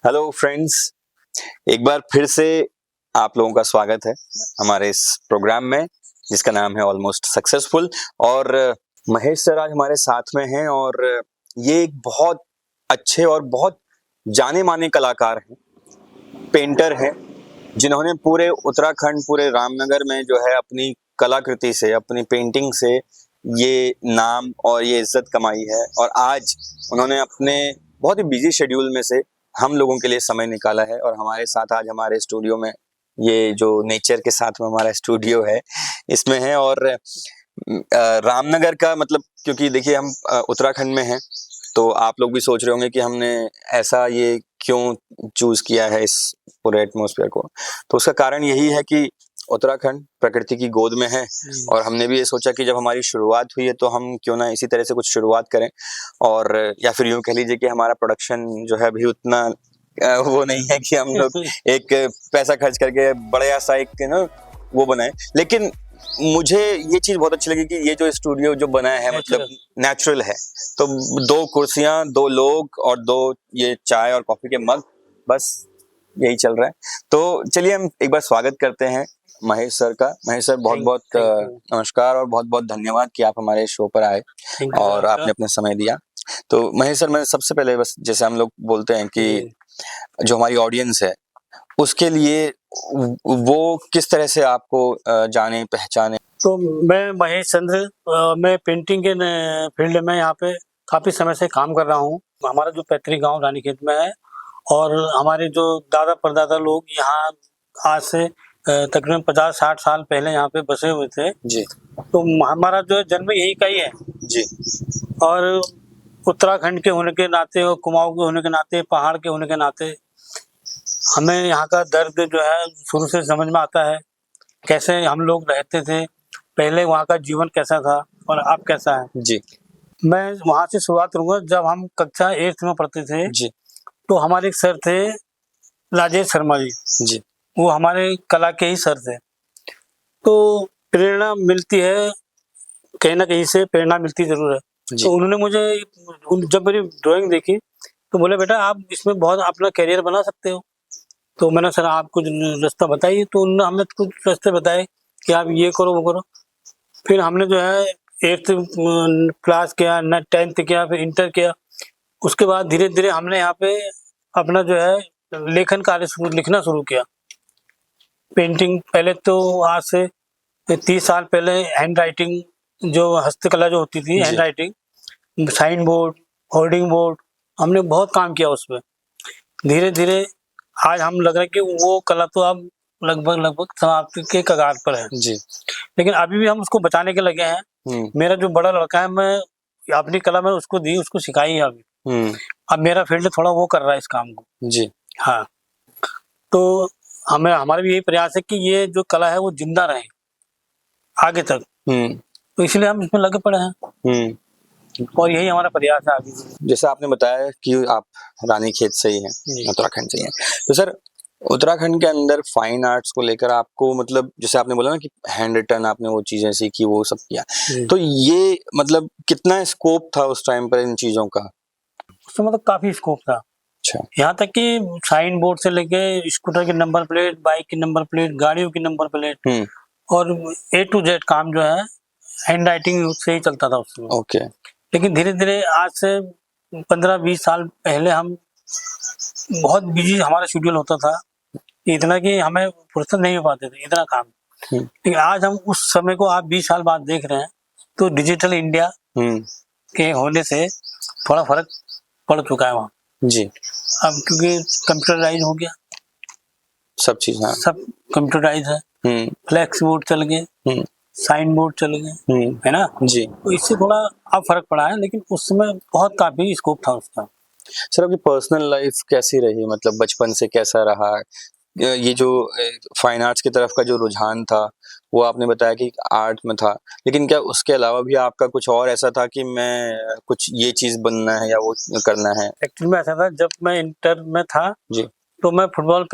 Hello friends, एक बार फिर से आप लोगों का स्वागत है हमारे इस प्रोग्राम में जिसका नाम है ऑलमोस्ट सक्सेसफुल। और महेश सर आज हमारे साथ में हैं और ये एक बहुत अच्छे और बहुत जाने माने कलाकार हैं, पेंटर हैं, जिन्होंने पूरे उत्तराखंड, पूरे रामनगर में जो है अपनी कलाकृति से, अपनी पेंटिंग से ये नाम और ये इज्जत कमाई है। और आज उन्होंने अपने बहुत ही बिजी शेड्यूल में से हम लोगों के लिए समय निकाला है और हमारे साथ आज हमारे स्टूडियो में, ये जो नेचर के साथ में हमारा स्टूडियो है इसमें है। और रामनगर का मतलब, क्योंकि देखिए हम उत्तराखंड में हैं तो आप लोग भी सोच रहे होंगे कि हमने ऐसा ये क्यों चूज किया है इस पूरे एटमॉस्फेयर को। तो उसका कारण यही है कि उत्तराखंड प्रकृति की गोद में है और हमने भी ये सोचा कि जब हमारी शुरुआत हुई है तो हम क्यों ना इसी तरह से कुछ शुरुआत करें। और या फिर यूं कह लीजिए कि हमारा प्रोडक्शन जो है अभी उतना वो नहीं है कि हम लोग एक पैसा खर्च करके बड़ा सा एक वो बनाए। लेकिन मुझे ये चीज बहुत अच्छी लगी कि ये जो स्टूडियो जो बनाया है मतलब नेचुरल है। तो 2 कुर्सियां, 2 लोग और 2 ये चाय और कॉफी के मग, बस यही चल रहा है। तो चलिए हम एक बार स्वागत करते हैं महेश सर का। महेश सर बहुत बहुत नमस्कार और बहुत बहुत धन्यवाद कि आप हमारे शो पर आए और आपने अपना समय दिया। तो महेश सर, मैं सबसे पहले बस जैसे हम लोग बोलते हैं कि जो हमारी ऑडियंस है उसके लिए वो किस तरह से आपको जाने पहचाने। तो मैं महेश चंद्र, मैं पेंटिंग के फील्ड में यहाँ पे काफ़ी समय से काम कर रहा हूँ। हमारा जो पैतृक गांव रानीखेत में है और हमारे जो दादा परदादा लोग यहाँ आज से तकरीबन 50-60 साल पहले यहाँ पे बसे हुए थे जी। तो हमारा जो जन्म यही का ही है जी। और उत्तराखंड के होने के नाते और कुमाऊं के होने के नाते, पहाड़ के होने के नाते हमें यहाँ का दर्द जो है शुरू से समझ में आता है। कैसे हम लोग रहते थे पहले, वहाँ का जीवन कैसा था और अब कैसा है। जी। मैं वहाँ से शुरुआत करूँगा। जब हम कक्षा 8th में पढ़ते थे जी। तो हमारे एक सर थे राजेश शर्मा जी। जी। वो हमारे कला के ही सर थे। तो प्रेरणा मिलती है, कहीं ना कहीं से प्रेरणा मिलती जरूर है। तो उन्होंने मुझे जब मेरी ड्राइंग देखी तो बोले बेटा आप इसमें बहुत अपना करियर बना सकते हो। तो मैंने सर आप कुछ रास्ता बताइए। तो उन्होंने हमें कुछ रास्ते बताए कि आप ये करो वो करो। फिर हमने जो है 8th क्लास किया, 10th किया, फिर इंटर किया। उसके बाद धीरे धीरे हमने यहाँ पे अपना जो है लेखन कार्य लिखना शुरू किया। पेंटिंग पहले तो आज से 30 साल पहले हैंड राइटिंग, जो हस्तकला जो होती थी, handwriting, sign board, hoarding board, हमने बहुत काम किया उसमें। धीरे धीरे आज हम लग रहा है कि वो कला तो अब लगभग समाप्ति के कगार पर है जी। लेकिन अभी भी हम उसको बचाने के लगे हैं। मेरा जो बड़ा लड़का है, मैं अपनी कला में उसको दी, उसको सिखाई है अभी। अब मेरा फील्ड थोड़ा वो कर रहा है इस काम को। जी। हाँ, तो हमारा भी यही प्रयास है कि ये जो कला है वो जिंदा रहे आगे तक। तो इसलिए हम इसमें लगे पड़े हैं और यही हमारा प्रयास है आगे। जैसे आपने बताया कि आप रानीखेत से ही हैं, उत्तराखंड से ही हैं। तो सर, उत्तराखंड के अंदर फाइन आर्ट्स को लेकर आपको मतलब जैसे आपने बोला ना कि हैंड रिटन आपने वो चीजें सीखी, वो सब किया, तो ये मतलब कितना स्कोप था उस टाइम पर इन चीजों का? उसमें मतलब काफी स्कोप था। अच्छा। यहाँ तक कि साइन बोर्ड से लेके स्कूटर की नंबर प्लेट, बाइक की नंबर प्लेट, गाड़ियों की नंबर प्लेट और A to Z काम जो है हैंड राइटिंग से ही चलता था उसमें। ओके। लेकिन धीरे धीरे आज से 15-20 साल पहले हम बहुत बिजी हमारा शेड्यूल होता था, इतना कि हमें फुर्सत नहीं हो पाते थे, इतना काम। लेकिन आज हम उस समय को आप 20 साल बाद देख रहे हैं तो डिजिटल इंडिया के होने से थोड़ा फर्क पड़ चुका है वहाँ। जी। अब क्योंकि कंप्यूटराइज हो गया सब चीज, हाँ। सब कंप्यूटराइज है। फ्लैक्स बोर्ड चल गए, साइन बोर्ड चल गए, है ना जी। तो इससे थोड़ा अब फर्क पड़ा है, लेकिन उस समय बहुत काफी स्कोप था उसका। सर, आपकी पर्सनल लाइफ कैसी रही, मतलब बचपन से कैसा रहा? ये जो फाइन आर्ट्स की तरफ का जो रुझान था वो आपने बताया कि आर्ट में था, लेकिन क्या उसके अलावा भी आपका कुछ और ऐसा था कि मैं कुछ ये चीज बनना है या वो करना है? एक्चुअली में ऐसा था, जब मैं इंटर में था जी तो मैं फुटबॉल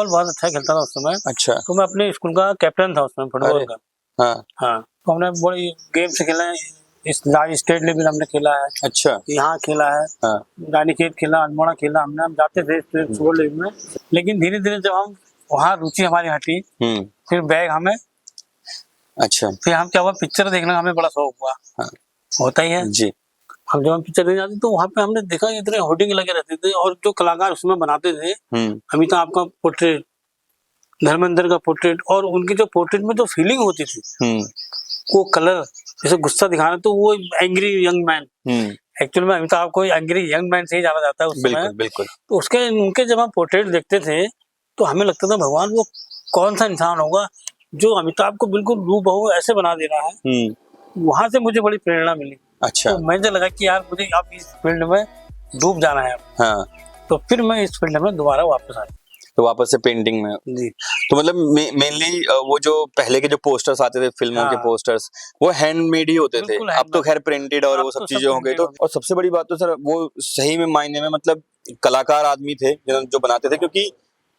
बहुत अच्छा खेलता था उस समय। अच्छा। तो मैं अपने स्कूल का कैप्टन था उसमें फुटबॉल का। हाँ। हाँ, तो हमने बड़ी गेम से खेला है, इस स्टेट लेवल हमने खेला है, अच्छा। यहाँ खेला है, हाँ। रानीखेत खेला, अल्मोड़ा खेला हमने। हम जाते थे सुपर लेवल में, लेकिन धीरे धीरे जब हम वहाँ रुचि हमारी हटी, फिर बैग हमें, अच्छा। फिर हम क्या हुआ, पिक्चर देखने का हमें बड़ा शौक हुआ। हाँ। होता ही है जी। हम जब हम पिक्चर देखने जाते तो वहाँ पे हमने देखा इतने होर्डिंग लगे रहते थे, और जो कलाकार उसमें बनाते थे, अमिताभ का पोर्ट्रेट, धर्मेंद्र का पोर्ट्रेट, और उनकी जो पोर्ट्रेट में जो फीलिंग होती थी, वो कलर जैसे गुस्सा दिखाना, तो वो एंग्री यंग मैन, एक्चुअल में अमिताभ को एंग्री यंग मैन से ही जाना जाता है उस समय। बिल्कुल। तो उसके उनके जब हम पोर्ट्रेट देखते थे तो हमें लगता था भगवान वो कौन सा इंसान होगा जो अमिताभ को बिल्कुल हूबहू ऐसे बना दे रहा है। वहां से मुझे बड़ी प्रेरणा मिली। अच्छा। तो मुझे लगा कि यार मुझे अब इस फील्ड में डूब जाना है। हाँ। तो फिर मैं इस फील्ड में दोबारा वापस आया। तो वापस से पेंटिंग में जी। तो मतलब मेनली वो जो पहले के जो पोस्टर्स आते थे फिल्मों के पोस्टर्स, वो हैंडमेड ही होते थे। अब तो खैर प्रिंटेड और वो सब चीजें हो गई। तो और सबसे बड़ी बात तो सर वो सही में मायने में मतलब कलाकार आदमी थे जो बनाते थे, क्योंकि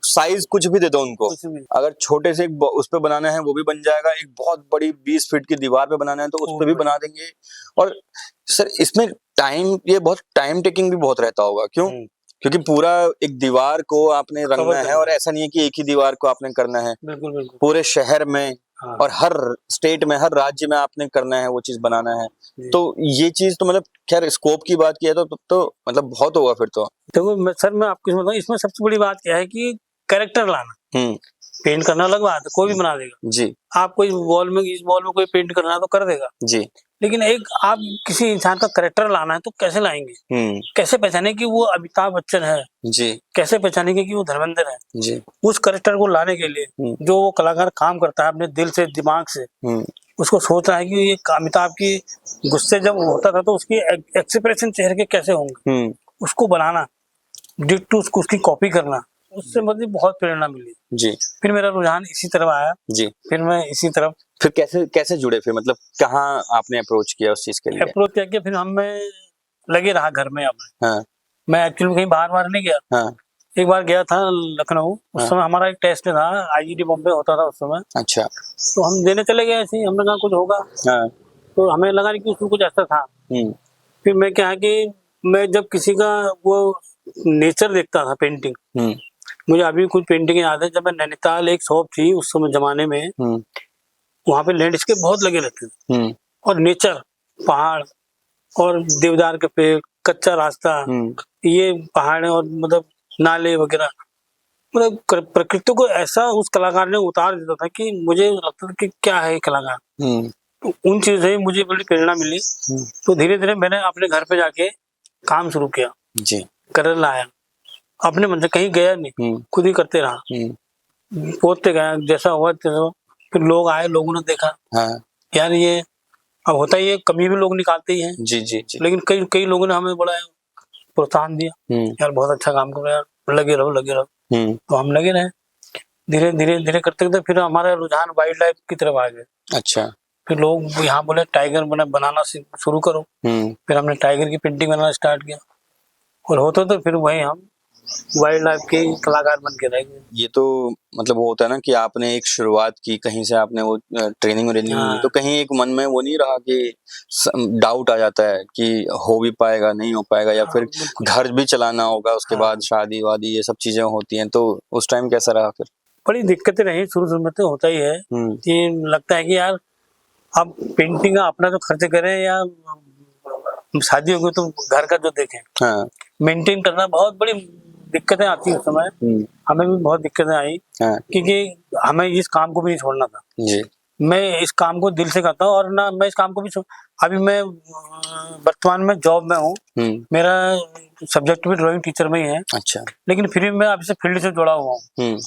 साइज कुछ भी दे दो उनको, अगर छोटे से उस पे बनाना है वो भी बन जाएगा, एक बहुत बड़ी 20 फीट की दीवार पे बनाना है तो उस पे भी बना देंगे। और सर इसमें ये बहुत टाइम टेकिंग भी बहुत रहता होगा, क्यों? क्योंकि पूरा एक दीवार को आपने रंगना है, और ऐसा नहीं है कि एक ही दीवार को आपने करना है, पूरे शहर में और हर स्टेट में, हर राज्य में आपने करना है, वो चीज बनाना है। तो ये चीज तो मतलब खैर स्कोप की बात किया तो मतलब बहुत होगा फिर तो। देखो सर मैं आपको बताऊं, इसमें सबसे बड़ी बात क्या है कि कैरेक्टर लाना। पेंट करना अलग बात है, कोई भी बना देगा जी। आप कोई वॉल में, इस वॉल में कोई पेंट करना है तो कर देगा जी, लेकिन एक आप किसी इंसान का कैरेक्टर लाना है तो कैसे लाएंगे? कैसे पहचाने कि वो अमिताभ बच्चन है जी, कैसे पहचानेंगे कि वो धर्मेंद्र है जी? उस कैरेक्टर को लाने के लिए जो वो कलाकार काम करता है अपने दिल से, दिमाग से, उसको सोच रहा है कि ये अमिताभ की गुस्से जब होता था तो उसकी एक्सप्रेशन चेहरे के कैसे होंगे, उसको बनाना, डिट्टो उसकी कॉपी करना, उससे मुझे बहुत प्रेरणा मिली जी। फिर मेरा रुझान इसी तरफ आया जी। फिर मैं इसी तरफ फिर कैसे जुड़े, फिर मतलब कहाँ आपने अप्रोच किया उस चीज के लिए? अप्रोच किया कि फिर मैं लगे रहा घर में अपने। हाँ। मैं एक्चुअली कहीं बाहर नहीं गया। हाँ। एक बार गया था लखनऊ, उस समय हमारा एक टेस्ट था, IIT बॉम्बे होता था उस समय। अच्छा। तो हम देने चले गए ऐसे ही, हमने कहा कुछ होगा। हाँ। तो हमें लगा कि उसमें कुछ ऐसा था। फिर मैं क्या है कि मैं जब किसी का वो नेचर देखता था पेंटिंग, मुझे अभी कुछ पेंटिंग याद है, जब मैं नैनीताल, एक शॉप थी उस समय जमाने में, वहां पे लैंडस्केप बहुत लगे रहते थे, और नेचर, पहाड़ और देवदार के पेड़, कच्चा रास्ता, ये पहाड़ और मतलब नाले वगैरह, मतलब प्रकृति को ऐसा उस कलाकार ने उतार दिया था कि मुझे लगता था कि क्या है कलाकार। तो उन चीजों से मुझे बड़ी प्रेरणा मिली। तो धीरे धीरे मैंने अपने घर पे जाके काम शुरू किया जी, कर लाया अपने मन से, कहीं गया नहीं, खुद ही करते रहा, पोतते गया, जैसा हुआ तैसा। फिर लोग आए, लोगों ने देखा। हाँ। यार ये अब होता ही है, कभी भी लोग निकालते ही हैं जी जी जी, लेकिन कई लोगों ने हमें बड़ा प्रोत्साहन दिया, यार बहुत अच्छा काम कर रहे हो यार, लगे रहो। तो हम लगे रहे, धीरे धीरे करते फिर हमारा रुझान वाइल्ड लाइफ की तरफ आ गया। अच्छा। फिर लोग यहाँ बोले टाइगर बनाना शुरू करो। फिर हमने टाइगर की पेंटिंग बनाना स्टार्ट किया, और होता तो फिर वही हम वाइल्ड लाइफ के कलाकार बन के रह गए। ये तो मतलब वो होता है ना कि आपने एक शुरुआत की, कहीं से आपने वो ट्रेनिंग हाँ। तो कहीं एक मन में वो नहीं रहा कि डाउट आ जाता है कि हो भी पाएगा, नहीं हो पाएगा, या फिर घर भी चलाना होगा उसके बाद, शादी वादी ये सब चीजें होती हैं, तो उस टाइम कैसा रहा फिर? बड़ी दिक्कतें रही शुरू में, तो होता ही है कि लगता है कि यार अब पेंटिंग का अपना तो खर्च करें या शादी होगी तो घर का जो देखें। हाँ। मेंटेन करना बहुत बड़ी दिक्कतें आती है उस समय। हमें भी बहुत दिक्कतें आई। हाँ। क्योंकि हमें इस काम को भी नहीं छोड़ना था जी। मैं इस काम को दिल से करता हूँ, और ना मैं इस काम को भी अभी मैं वर्तमान में जॉब में हूँ, मेरा सब्जेक्ट भी ड्राइंग टीचर में ही है। अच्छा। लेकिन फिर मैं अभी से फील्ड से जुड़ा हुआ हूँ,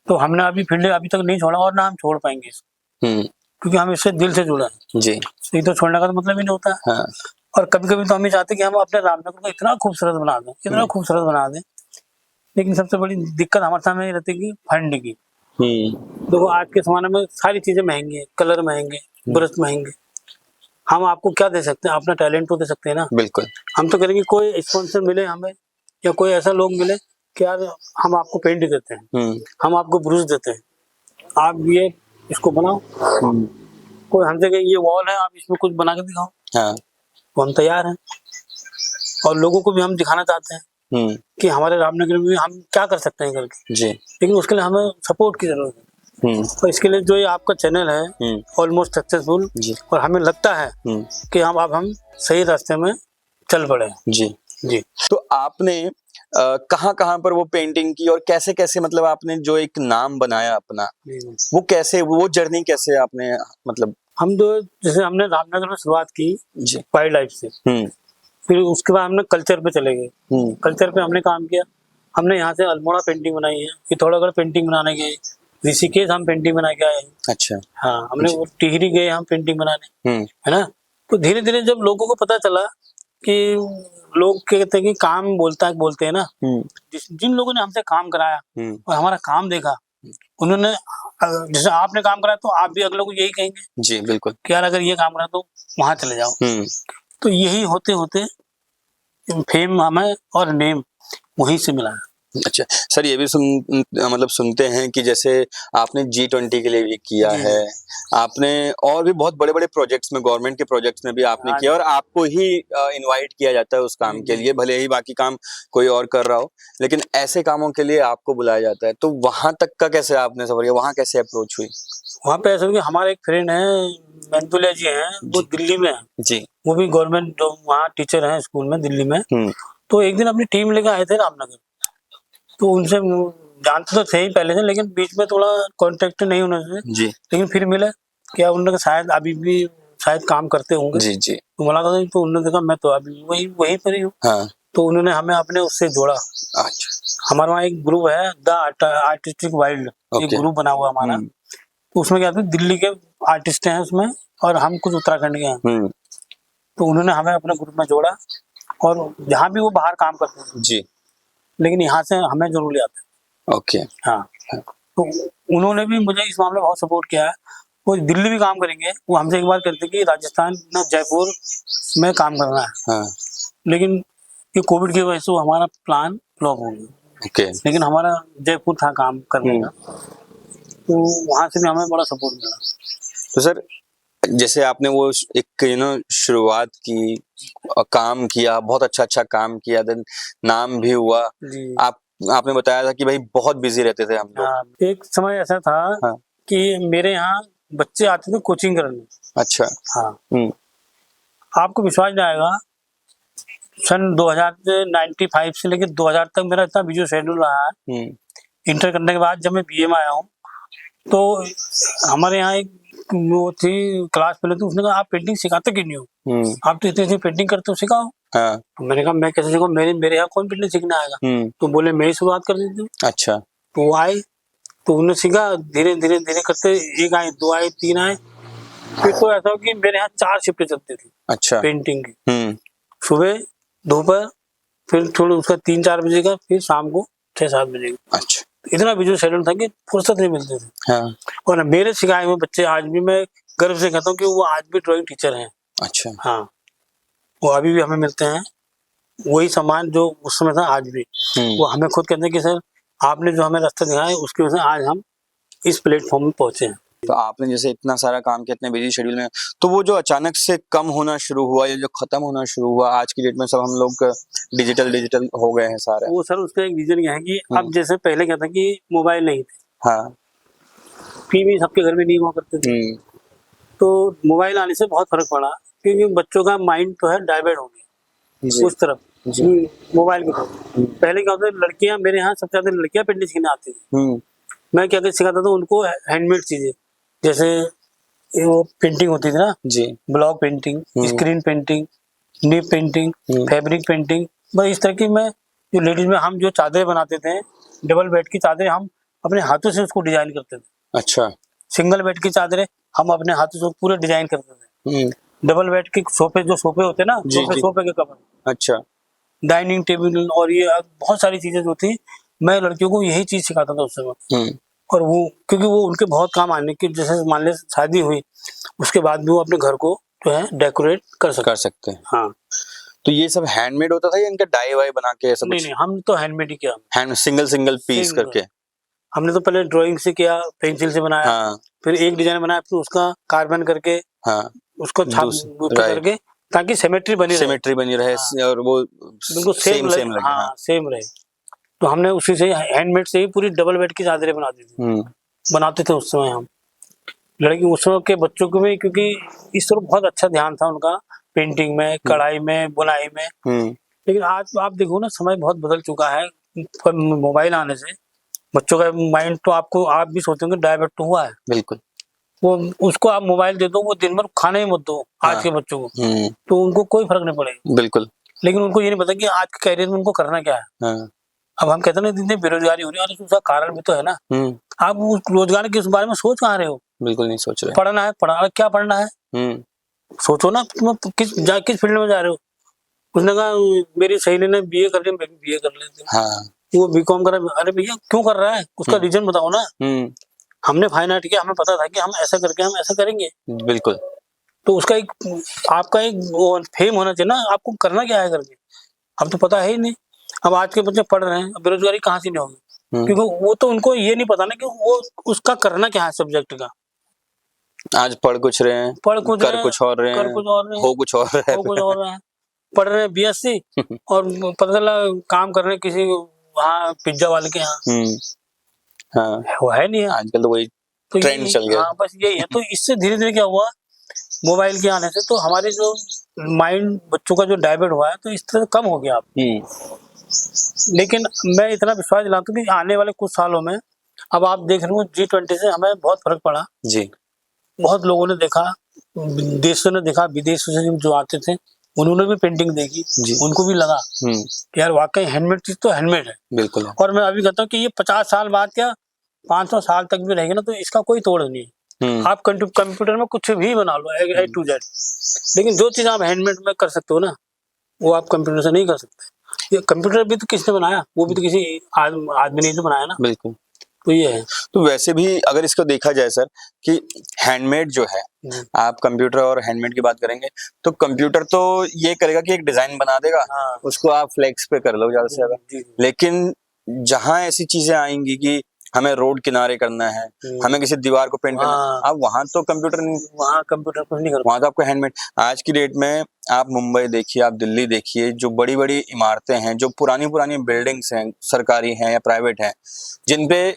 तो हमने अभी फील्ड अभी तक नहीं छोड़ा, और ना हम छोड़ पाएंगे इसको, क्योंकि हम इससे दिल से जुड़ा है जी। ये तो छोड़ने का तो मतलब ही नहीं होता। हाँ। और कभी कभी तो हम ये चाहते कि हम अपने रामनगर को इतना खूबसूरत बना दें, इतना खूबसूरत बना दें, लेकिन सबसे बड़ी दिक्कत हमारे सामने ये रहती है कि फंड की। देखो आज के जमाने में सारी चीजें महंगी है, कलर महंगे, ब्रश महंगे, हम आपको क्या दे सकते हैं? अपना टैलेंट तो दे सकते हैं ना। बिल्कुल। हम तो करेंगे कोई स्पॉन्सर मिले हमें, या कोई ऐसा लोग मिले कि यार हम आपको पेंट देते हैं, हम आपको ब्रश देते हैं, आप ये इसको बनाओ, कोई हमसे कहे ये वॉल है आप इसमें कुछ बना के दिखाओ, हाँ। तो हम तैयार हैं और लोगों को भी हम दिखाना चाहते हैं कि हमारे रामनगर में हम क्या कर सकते हैं करके जी। लेकिन उसके लिए हमें सपोर्ट की जरूरत है। और इसके लिए जो ये आपका चैनल है ऑलमोस्ट सक्सेसफुल और हमें लगता है कि हम सही रास्ते में चल पड़े। जी जी। तो आपने कहाँ पर वो पेंटिंग की और कैसे कैसे मतलब आपने जो एक नाम बनाया अपना वो कैसे वो जर्नी कैसे आपने मतलब हम जो जैसे हमने रामनगर में शुरुआत की वाइल्ड लाइफ से फिर उसके बाद हमने कल्चर पे चले गए। कल्चर पे हमने काम किया। हमने यहाँ से अल्मोड़ा पेंटिंग बनाई है, पिथौरागढ़ पेंटिंग बनाने गए, ऋषिकेश हम पेंटिंग बना के आए हैं। अच्छा। हाँ हमने वो टिहरी गए हम पेंटिंग बनाने है ना। तो धीरे धीरे जब लोगों को पता चला कि लोग कहते हैं कि काम बोलते हैं ना, जिन लोगों ने हमसे काम कराया और हमारा काम देखा उन्होंने जैसे आपने काम कराया तो आप भी अगले को यही कहेंगे। जी बिल्कुल कि यार अगर ये काम करा तो वहां चले जाओ। तो यही होते होते फेम हमें और नेम वहीं से मिला है। अच्छा सर ये भी मतलब सुनते हैं कि जैसे आपने G20 के लिए भी किया है, आपने और भी बहुत बड़े बड़े प्रोजेक्ट्स में गवर्नमेंट के प्रोजेक्ट्स में भी आपने किया और आपको ही इनवाइट किया जाता है उस काम के लिए, भले ही बाकी काम कोई और कर रहा हो लेकिन ऐसे कामों के लिए आपको बुलाया जाता है। तो वहां तक का कैसे आपने सफर किया, वहां कैसे अप्रोच हुई? वहाँ पे ऐसा हमारे एक फ्रेंड है मंतुलिया जी हैं, वो दिल्ली में है जी, वो भी गवर्नमेंट जो वहाँ टीचर हैं स्कूल में दिल्ली में। तो एक दिन अपनी टीम लेकर आए थे रामनगर। तो उनसे जानते तो थे ही पहले से लेकिन बीच में थोड़ा कांटेक्ट नहीं होने से जी, लेकिन फिर मिले क्या उन्होंने शायद अभी भी शायद काम करते होंगे जी जी। तो मुलाकात हुई तो उन्होंने देखा मैं तो अभी वही पर ही हूँ। हाँ। तो उन्होंने हमें अपने उससे जोड़ा। अच्छा। हमारे वहाँ एक ग्रुप है द आर्टिस्टिक वाइल्ड, एक ग्रुप बना हुआ हमारा। तो उसमें क्या था दिल्ली के आर्टिस्ट हैं उसमें और हम कुछ उत्तराखंड के हैं। तो उन्होंने हमें अपने ग्रुप में जोड़ा और जहाँ भी वो बाहर काम करते हैं जी, लेकिन यहाँ से हमें जरूर ले आते हैं। ओके। हाँ। तो उन्होंने भी मुझे इस मामले में बहुत सपोर्ट किया है। वो दिल्ली भी काम करेंगे, वो हमसे एक बार कहते कि राजस्थान ना जयपुर में काम करना है। हाँ। लेकिन ये कोविड की वजह से हमारा प्लान फ्लॉप हो गया। ओके। लेकिन हमारा जयपुर था काम करने का, तो वहाँ से भी हमें बड़ा सपोर्ट मिला। तो सर जैसे आपने वो एक शुरुआत की, काम किया, बहुत अच्छा काम किया, देन नाम भी हुआ। आपने बताया था कि भाई बहुत बिजी रहते थे हम लोग। हाँ, एक समय ऐसा था हाँ, कि मेरे यहाँ बच्चे आते थे कोचिंग करने। अच्छा। हाँ। आपको विश्वास नहीं आएगा, सन 1995 से लेकर 2000 तक मेरा इतना बिजी शेड्यूल रहा है। इंटर करने के बाद जब मैं बीए में आया हूँ तो हमारे यहाँ एक वो थी क्लास पहले, तो उसने कहा आप पेंटिंग सिखाते क्यों नहीं हो, आप तो इतनी पेंटिंग करते हो, सिखाओ। हाँ। तो मैंने कहा मैं कैसे सिखाऊं, मेरे यहाँ कौन पेंटिंग सीखने आएगा। तो बोले मैं ही शुरुआत कर देती हूँ। अच्छा। तो वो आए तो उन्होंने सीखा, धीरे धीरे धीरे करते एक आए, दो आए, तीन आए, फिर तो ऐसा हो कि मेरे यहाँ 4 शिफ्टें चलती थी। अच्छा। पेंटिंग की सुबह दोपहर फिर थोड़ा उसका 3-4 बजे का, फिर शाम को 6-7 बजे का। अच्छा। इतना बिजी शेड्यूल था कि फुर्सत नहीं मिलती थी। हाँ। और मेरे सिखाए हुए बच्चे आज भी मैं गर्व से कहता हूँ कि वो आज भी ड्राइंग टीचर हैं। अच्छा। हाँ, वो अभी भी हमें मिलते हैं, वही सम्मान जो उस समय था आज भी। वो हमें खुद कहते हैं कि सर आपने जो हमें रास्ता दिखाया है उसकी वजह से आज हम इस प्लेटफॉर्म में पहुंचे हैं। तो आपने जैसे इतना सारा काम किया, इतने बिजी शेड्यूल में, तो वो जो अचानक से कम होना शुरू हुआ या जो खत्म होना शुरू हुआ, आज की डेट में सब हम लोग डिजिटल हो गए हैं सारे। वो सर उसका एक रीजन क्या है कि अब जैसे पहले क्या था कि मोबाइल नहीं थे। हाँ। टीवी सबके घर में नहीं हुआ करते थे। तो मोबाइल आने से बहुत फर्क पड़ा क्योंकि बच्चों का माइंड तो है डाइवर्ट हो गया उस तरफ मोबाइल की तरफ। पहले क्या होता है, लड़कियां मेरे यहाँ सबसे ज्यादा लड़कियां पेंटिंग सीखने आती थी। मैं क्या सिखाता था उनको हैंडमेड चीजें, जैसे वो पेंटिंग होती थी ना जी, ब्लॉक पेंटिंग, स्क्रीन पेंटिंग, निप पेंटिंग, फैब्रिक पेंटिंग, बस इस तरह की। मैं जो लेडीज में हम जो चादरें बनाते थे, डबल बेड की चादरें हम अपने हाथों से उसको डिजाइन करते थे। अच्छा। सिंगल बेड की चादरें हम अपने हाथों से पूरे डिजाइन करते थे। डबल बेड के सोफे जो सोफे होते ना, सोफे के कवर। अच्छा। डाइनिंग टेबल और ये बहुत सारी चीजें जो थी, मैं लड़कियों को यही चीज सिखाता था उस समय। और वो क्योंकि वो उनके बहुत काम आने की, जैसे मान ले शादी हुई उसके बाद भी वो अपने घर को जो है डेकोरेट कर सकते हैं। हाँ। तो ये सब हैंडमेड होता था या इनका डाई वाई बना के ऐसा? नहीं, हम तो हैंडमेड ही किया। हैंड सिंगल पीस करके हमने तो पहले ड्राइंग से किया, पेंसिल से बनाया। हाँ। फिर एक डिजाइन बनाया, फिर उसका कार्बन करके हाँ, उसको छाप करके ताकि सिमेट्री बनी रहे। सिमेट्री बनी रहे हाँ। और वो बिल्कुल सेम सेम लगे। हाँ, सेम रहे। तो हमने उसी से हैंडमेड से ही पूरी डबल बेड की चादरें बना दी थी, बनाते थे उस समय हम। लड़की उस समय के बच्चों को भी, क्योंकि इस तरफ बहुत अच्छा ध्यान था उनका, पेंटिंग में, कढ़ाई में, बुनाई में। लेकिन आज आप देखो ना, समय बहुत बदल चुका है। मोबाइल आने से बच्चों का माइंड तो आप भी सोचेंगे डाइवर्ट तो हुआ है। बिल्कुल। वो उसको आप मोबाइल दे दो, वो दिन भर खाने ही मत दो आज के बच्चों को, तो उनको कोई फर्क नहीं पड़ेगा। बिल्कुल। लेकिन उनको ये नहीं पता कि आज के कैरियर में उनको करना क्या है। अब हम कहते हैं ना, इतनी बेरोजगारी हो रही है, और उसका कारण भी तो है ना। आप उस रोजगार के उस बारे में सोच कहाँ रहे हो? बिल्कुल नहीं सोच रहे। पढ़ना है, पढ़ा, क्या पढ़ना है? सोचो ना, तुम किस फील्ड में जा रहे हो? उसने कहा मेरी सहेली ने बीए कर लिया, मैं भी बीए कर लेती हूँ। हाँ। वो बीकॉम कर रहा है। अरे भैया क्यों कर रहा है? उसका रीजन बताओ ना। हमने फाइन आर्ट किया, हमें पता था कि हम ऐसा करके हम ऐसा करेंगे। बिल्कुल। तो उसका एक आपका एक फेम होना चाहिए ना, आपको करना क्या है करके। अब तो पता है ही नहीं। अब आज के बच्चे पढ़ रहे हैं, बेरोजगारी कहाँ से नहीं होगी? क्योंकि वो तो उनको ये नहीं पता ना कि वो उसका करना क्या है सब्जेक्ट का। आज पढ़ कुछ रहे हैं, कर कुछ और रहे हैं, हो कुछ और रहे हैं। पढ़ रहे हैं बीएससी और पता चला काम कर रहे हैं किसी वहाँ पिज्जा वाले के यहाँ। हाँ, वो है नहीं। आजकल तो वही ट्रेंड चल गया। हाँ, बस यही है। तो इससे धीरे धीरे क्या हुआ, मोबाइल के आने से तो हमारे जो माइंड बच्चों का जो डाइवर्ट हुआ है, तो इस तरह कम हो गया। लेकिन मैं इतना विश्वास दिलाता हूँ कि आने वाले कुछ सालों में, अब आप देख रहे हो G20 से हमें बहुत फर्क पड़ा जी। बहुत लोगों ने देखा, देशों ने देखा, विदेशों से जो आते थे उन्होंने भी पेंटिंग देखी, उनको भी लगा कि यार वाकई हैंडमेड चीज तो हैंडमेड है। बिल्कुल। और मैं अभी कहता हूँ कि ये 50 साल बाद या 500 साल तक भी रहेगी ना, तो इसका कोई तोड़ नहीं है। आप कंप्यूटर में कुछ भी बना लो A to Z, लेकिन जो चीज आप हैंडमेड में कर सकते हो ना, वो आप कंप्यूटर से नहीं कर सकते। ये कंप्यूटर भी तो किसने बनाया? वो भी तो किसी आदमी ने तो बनाया ना। बिल्कुल। तो ये है। तो वैसे भी अगर इसको देखा जाए सर कि हैंडमेड जो है, आप कंप्यूटर और हैंडमेड की बात करेंगे तो कंप्यूटर तो ये करेगा कि एक डिजाइन बना देगा, उसको आप फ्लेक्स पे कर लो ज्यादा से ज्यादा। लेकिन जहां ऐसी चीजें आएंगी कि हमें रोड किनारे करना है, हमें किसी दीवार को पेंट करना है, अब वहां तो कंप्यूटर नहीं, वहां कंप्यूटर कुछ नहीं कर, वहां तो आपको हैंडमेड। आज की डेट में आप मुंबई देखिए, आप दिल्ली देखिए, जो बड़ी बड़ी इमारतें हैं, जो पुरानी पुरानी बिल्डिंग्स हैं, सरकारी हैं या प्राइवेट हैं, जिनपे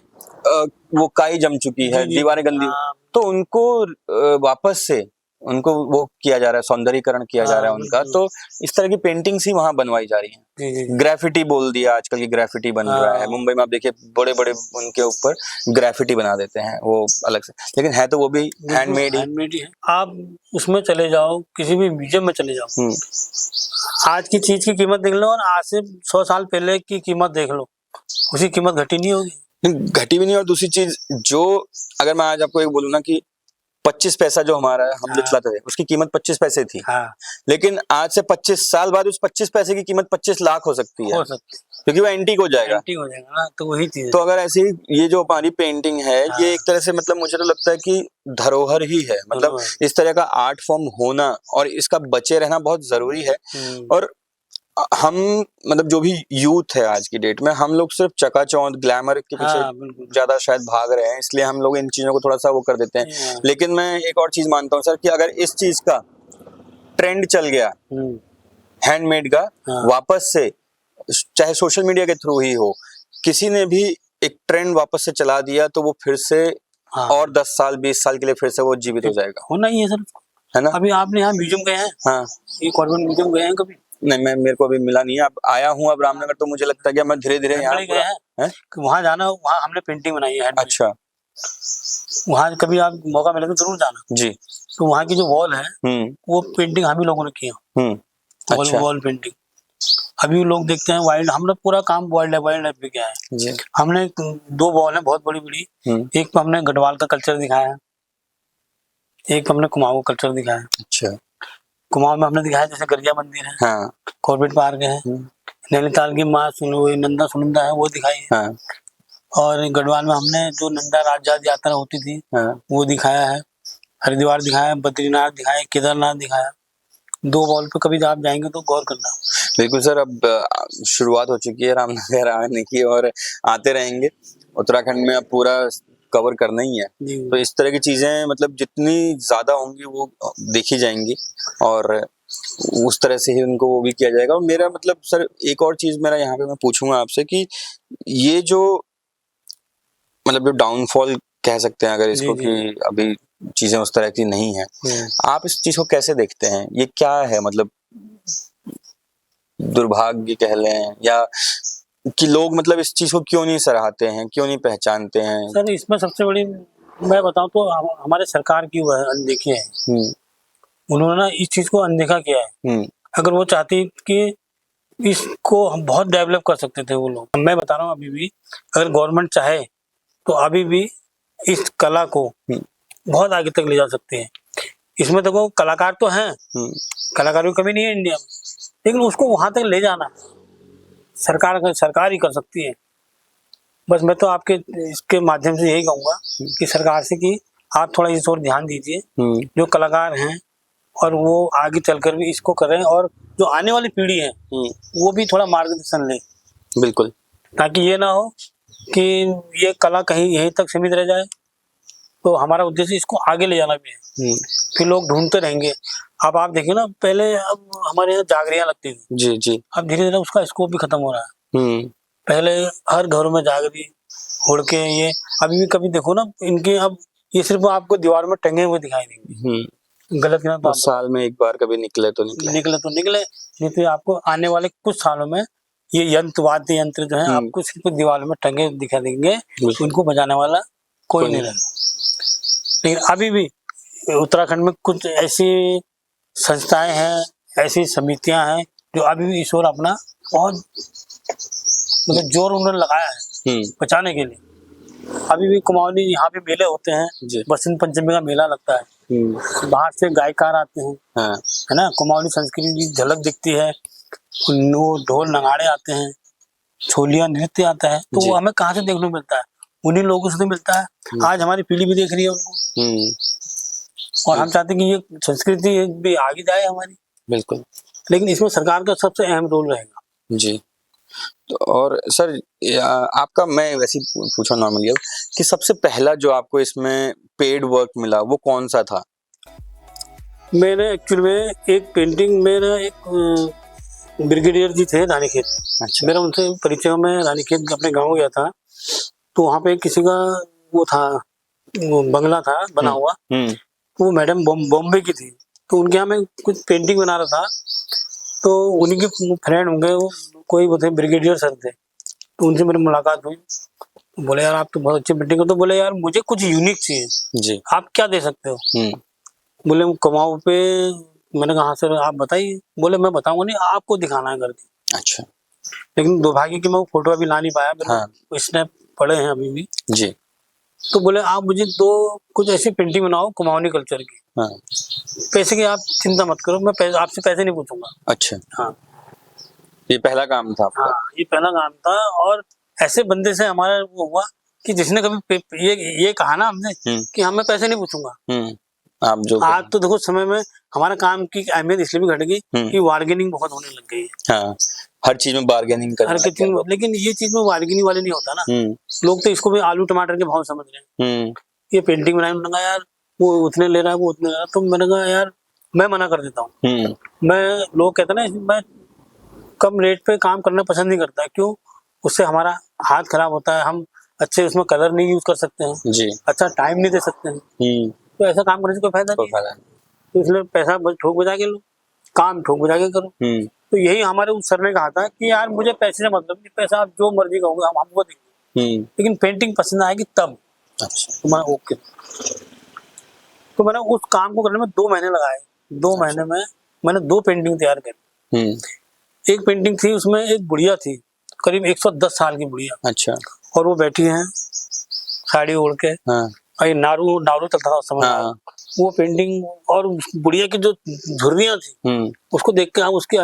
वो काई जम चुकी है, दीवारें गंदी, तो उनको वापस से उनको वो किया जा रहा है, सौंदर्यीकरण किया जा रहा है उनका। तो इस तरह की पेंटिंग्स ही वहां बनवाई जा रही हैं। ग्राफिटी बोल दिया, आजकल की ग्राफिटी बन रहा है मुंबई में। आप देखिए बड़े बड़े उनके ऊपर ग्राफिटी बना देते हैं वो अलग से, लेकिन है तो वो भी हैंडमेड ही है। आप उसमें चले जाओ, किसी भी म्यूजियम में चले जाओ, आज की चीज की कीमत देख लो और आज से 100 साल पहले की कीमत देख लो, उसकी कीमत घटी नहीं होगी। घटी भी नहीं। और दूसरी चीज, जो अगर मैं आज आपको एक बोलूँ ना कि 25 पैसा जो हमारा हम जो चलाते थे, उसकी कीमत 25 पैसे थी। लेकिन आज से 25 साल बाद उस 25 पैसे की कीमत 25 लाख हो सकती है, क्योंकि वो एंटीक हो जाएगा। ना, तो वही चीज है। तो अगर ऐसे ही ये जो हमारी पेंटिंग है, ये एक तरह से मतलब मुझे तो लगता है कि धरोहर ही है। मतलब इस तरह का आर्ट फॉर्म होना और इसका बचे रहना बहुत जरूरी है। और हम मतलब जो भी यूथ है आज की डेट में, हम लोग सिर्फ चकाचौंध ग्लैमर के पीछे ज्यादा शायद भाग रहे हैं, इसलिए हम लोग इन चीजों को थोड़ा सा वो कर देते हैं। लेकिन मैं एक और चीज मानता हूँ सर कि अगर इस चीज का ट्रेंड चल गया हैंडमेड का वापस से, चाहे सोशल मीडिया के थ्रू ही हो, किसी ने भी एक ट्रेंड वापस से चला दिया, तो वो फिर से और 10 साल 20 साल के लिए फिर से वो जीवित हो जाएगा। होना ही है सर, है ना। अभी आपने यहाँ म्यूजियम गए हैं? हाँ, ये कॉर्बन म्यूजियम गए हैं कभी? नहीं, मैं मेरे को अभी मिला नहीं है। अब आया हूँ अब रामनगर, तो मुझे लगता है कि मैं धीरे धीरे यहाँ गया है कि वहाँ जाना, वहाँ हमने पेंटिंग बनाई है। अच्छा, वहाँ कभी आप मौका मिले तो जरूर जाना जी। तो वहाँ की जो वॉल है वो पेंटिंग हम ही लोगों ने की है। अच्छा। वॉल पेंटिंग अभी लोग देखते हैं वाइल्ड, हमने पूरा काम वाइल्ड लाइफ पे किया है जी। हमने 2 वॉल है बहुत बड़ी बड़ी, एक पे हमने गढ़वाल का कल्चर दिखाया है, एक पे हमने कुमाऊं का कल्चर दिखाया है। अच्छा। कुमाऊं में हमने दिखाया जैसे गरिया मंदिर है, हाँ। कॉर्बेट पार्क है, नैनीताल की माँ नंदा सुनंदा है वो दिखाई है, हाँ। और गढ़वाल में हमने जो नंदा राज यात्रा होती थी, हाँ। वो दिखाया है, हरिद्वार दिखाया, बद्रीनाथ दिखाया, केदारनाथ दिखाया। 2 वॉल पे कभी आप जाएंगे तो गौर करना। बिल्कुल सर, अब शुरुआत हो चुकी है रामनगर आने की और आते रहेंगे। उत्तराखंड में अब पूरा कवर करना ही है, तो इस तरह की चीजें मतलब जितनी ज्यादा होंगी वो देखी जाएंगी। और उस तरह से ही उनको वो भी किया जाएगा। और मेरा मतलब सर एक और चीज मेरा यहाँ पे मैं पूछूंगा आपसे कि ये जो मतलब जो डाउनफॉल कह सकते हैं अगर इसको जी, कि जी। अभी चीजें उस तरह की नहीं है, आप इस चीज को कैसे देखते हैं? ये क्या है मतलब दुर्भाग्य कह लें या कि लोग मतलब इस चीज को क्यों नहीं सराहते हैं, क्यों नहीं पहचानते हैं? सर इसमें सबसे बड़ी मैं बताऊं तो हमारे सरकार की वह अनदेखी है। उन्होंने ना इस चीज को अनदेखा किया है। अगर वो चाहती कि इसको हम बहुत डेवलप कर सकते थे वो लोग। मैं बता रहा हूँ अभी भी अगर गवर्नमेंट चाहे तो अभी भी इस कला को बहुत आगे तक ले जा सकते हैं। इसमें देखो कलाकार तो हैं, कलाकारों की कमी नहीं है इंडिया में, लेकिन उसको वहां तक ले जाना सरकार ही कर सकती है। बस मैं तो आपके इसके माध्यम से यही कहूंगा कि सरकार से कि आप थोड़ा इस ओर ध्यान दीजिए, जो कलाकार हैं और वो आगे चलकर भी इसको करें, और जो आने वाली पीढ़ी है वो भी थोड़ा मार्गदर्शन ले, बिल्कुल, ताकि ये ना हो कि ये कला कहीं यहीं तक सीमित रह जाए। तो हमारा उद्देश्य इसको आगे ले जाना भी है। फिर लोग ढूंढते रहेंगे। अब आप देखिए ना, पहले अब हमारे यहाँ जागरियां लगती थी, जी जी, अब धीरे धीरे उसका स्कोप भी खत्म हो रहा है। पहले हर घरों में जागरी उड़ के ये अभी भी कभी देखो ना इनके, अब ये सिर्फ आपको दीवार में टंगे हुए दिखाई देंगे। गलत ना तो साल में एक बार कभी निकले तो निकले, नहीं तो आपको आने वाले कुछ सालों में ये वाद्य यंत्र जो है आपको सिर्फ दीवार में टंगे दिखा देंगे, उनको बजाने वाला कोई नहीं रहेगा। लेकिन अभी भी उत्तराखंड में कुछ ऐसी संस्थाएं हैं, ऐसी समितियां हैं जो अभी भी इस ओर अपना बहुत मतलब जोर उन्होंने लगाया है बचाने के लिए। अभी भी कुमाऊनी यहाँ पे मेले होते हैं, बसंत पंचमी का मेला लगता है, बाहर से गायकार आते हैं, है ना, कुमाऊनी संस्कृति की झलक दिखती है, वो ढोल नगाड़े आते हैं, छोलिया नृत्य आता है, तो वो हमें कहाँ से देखने को मिलता है? उन्हीं लोगों से तो मिलता है। आज हमारी पीढ़ी भी देख रही है उनको, और हम चाहते हैं कि ये संस्कृति भी आगे जाए हमारी। बिल्कुल, लेकिन इसमें सरकार का सबसे अहम रोल रहेगा। जी, तो और सर आपका मैं वैसे पूछा नॉर्मली अब कि सबसे पहला जो आपको इसमें पेड वर्क मिला वो कौन सा था? मैंने एक्चुअल में एक पेंटिंग, मेरा एक ब्रिगेडियर जी थे रानीखेत। अच्छा। मेरा उनसे परिचय में रानीखेत अपने गांव गया था, तो वहाँ पे किसी का वो था, वो बंगला था बना हुआ, तो वो मैडम बॉम्बे की थी, तो उनके यहाँ मैं कुछ पेंटिंग बना रहा था, तो उन्हीं के फ्रेंड होंगे वो, कोई वो थे ब्रिगेडियर सर थे, तो उनसे मेरी मुलाकात हुई। बोले यार आप तो बहुत अच्छी पेंटिंग हो, तो बोले यार मुझे कुछ यूनिक चाहिए जी, आप क्या दे सकते हो? बोले कुमाऊं पे। मैंने कहा हाँ सर आप बताइए। बोले मैं बताऊंगा नहीं, आपको दिखाना है करके। अच्छा। लेकिन दुर्भाग्य की मैं वो फोटो अभी ला नहीं पाया, हाँ। स्नैप पड़े हैं अभी भी जी। तो बोले आप मुझे कुछ ऐसी पेंटिंग बनाओ कुमाऊनी कल्चर की, हाँ। पैसे की आप चिंता मत करो, मैं आपसे पैसे नहीं पूछूंगा। अच्छा, हाँ। ये पहला काम था आपका? हाँ, ये पहला काम था। और ऐसे बंदे से हमारा वो हुआ कि जिसने कभी ये कहा ना हमने कि हाँ मैं पैसे नहीं पूछूंगा। आप जो आज तो देखो समय में हमारा काम की अहमियत इसलिए भी घट गई कि बार्गेनिंग बहुत होने लग गई है। हाँ, हर चीज में बार्गेनिंग करना, हर चीज में, लेकिन ये चीज में बार्गेनिंग वाले नहीं होता ना। लोग तो इसको भी आलू टमाटर के भाव समझ रहे हैं। ये पेंटिंग बनाई, मैंने कहा यार वो उतने ले रहा है, वो उतने ले रहा है, तो मैंने कहा यार मैं मना कर देता हूँ। मैं, लोग कहते हैं ना मैं कम रेट पे काम करना पसंद नहीं करता, क्यों? उससे हमारा हाथ खराब होता है, हम अच्छे उसमें कलर नहीं यूज कर सकते हैं जी, अच्छा टाइम नहीं दे सकते हैं, तो ऐसा काम करने से कोई फायदा नहीं है। तो इसलिए पैसा ठोक बजा के लो, काम ठोक बजा के करो। तो यही हमारे उस सर ने कहा था कि यार मुझे पैसे से मतलब नहीं, पैसा आप जो मर्जी कहोगे हम आपको देंगे, लेकिन पेंटिंग पसंद आएगी तब। अच्छा, तो मैं ओके। तो मैंने उस काम को करने में 2 महीने लगाए। 2 महीने में मैंने 2 पेंटिंग तैयार करी। एक पेंटिंग थी, उसमें एक बुढ़िया थी, करीब 110 साल की बुढ़िया। अच्छा। और वो बैठी है साड़ी ओढ़ के, हाँ। और ये नारू चलता था उस समय, हाँ। वो पेंटिंग और बुढ़िया की जो झुर्रियां थी, उसको देख के आप उसकी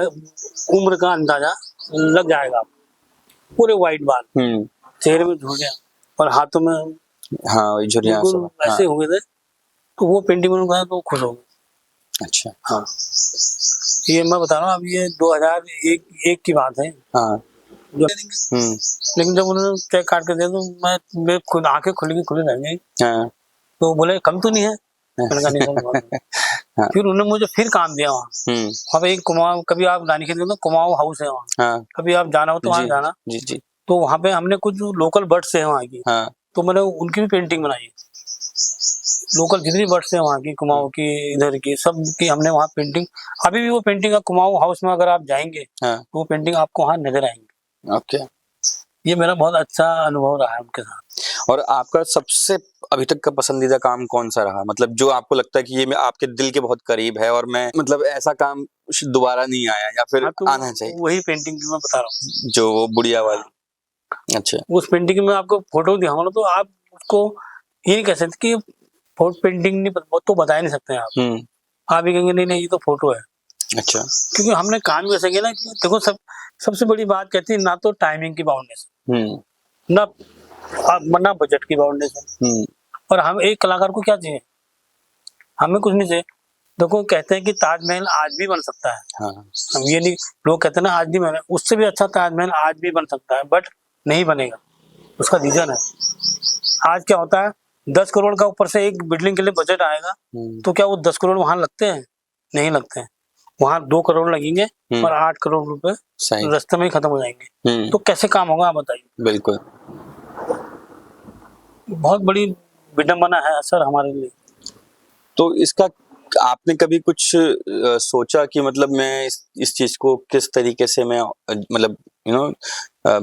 उम्र का अंदाजा लग जाएगा। पूरे व्हाइट बाल, चेहरे में झुर्रियां और हाथों में, हाँ वही झुर्रियां ऐसे हो गए थे। तो वो पेंटिंग मैंने बनाया तो खुश हो गए। अच्छा, हाँ। ये मैं बता रहा हूँ, अब ये 2001 की बात है, हाँ। लेकिन जब उन्होंने चेक काट के दिया तो मैं खुद आंखें खुली रह गई, हाँ। तो बोले कम तो नहीं है? मैंने कहा नहीं हाँ। फिर उन्होंने मुझे फिर काम दिया वहाँ पे एक कुमाऊं, कभी आप रानीखेत में तो कुमाऊं हाउस है वहाँ, हाँ। कभी आप जाना हो तो वहाँ जी, जाना। जी, जी। तो वहाँ पे हमने कुछ लोकल बर्ड्स है वहाँ की, हाँ। तो मैंने उनकी भी पेंटिंग बनाई। लोकल जितनी बर्ड्स है वहाँ की, कुमाऊं की, इधर की, सब की हमने वहाँ पेंटिंग, अभी भी वो पेंटिंग कुमाऊं हाउस में अगर आप जाएंगे हाँ। तो वो पेंटिंग आपको वहाँ नजर आएंगे। ओके। ये मेरा बहुत अच्छा अनुभव रहा है उनके साथ। और आपका सबसे अभी तक का पसंदीदा काम कौन-सा रहा? मतलब जो आपको लगता है कि ये मैं आपके दिल के बहुत करीब है और मैं मतलब ऐसा काम दोबारा नहीं आया या फिर हाँ, तो आना चाहिए? वही पेंटिंग जो मैं बता रहा हूँ, जो वो बुढ़िया वाली? अच्छा। उस पेंटिंग में आपको फोटो दिखाऊंगा तो आप उसको ये नहीं कह सकते कि फोटो पेंटिंग नहीं, वो तो बता ही नहीं सकते आप। हुँ। आप भी कहेंगे नहीं नहीं ये तो फोटो है, अच्छा। क्योंकि हमने काम भी ऐसा किया ना कि देखो सबसे बड़ी बात कहती है ना तो टाइमिंग की बाउंड्री, हुँ। ना ना बजट की बाउंड्री, हुँ। और हम एक कलाकार को क्या चाहिए, हमें कुछ नहीं चाहिए। देखो कहते हैं कि ताजमहल आज भी बन सकता है, हाँ। हम ये नहीं, लोग कहते हैं ना आज नहीं बना, उससे भी अच्छा ताजमहल आज भी बन सकता है, बट नहीं बनेगा। उसका रीजन है, आज क्या होता है 10 करोड़ का ऊपर से एक बिल्डिंग के लिए बजट आएगा, हुँ। तो क्या वो 10 करोड़ वहां लगते हैं? नहीं लगते हैं। वहां 2 करोड़ लगेंगे हुँ। और 8 करोड़ रुपए सही। रास्ते में ही खत्म हो जाएंगे। हुँ। तो कैसे काम होगा आप बताइए। बिल्कुल। बहुत बड़ी विडंबना है सर हमारे लिए। तो इसका आपने कभी कुछ सोचा कि मतलब मैं इस चीज़ को किस तरीके से मैं मतलब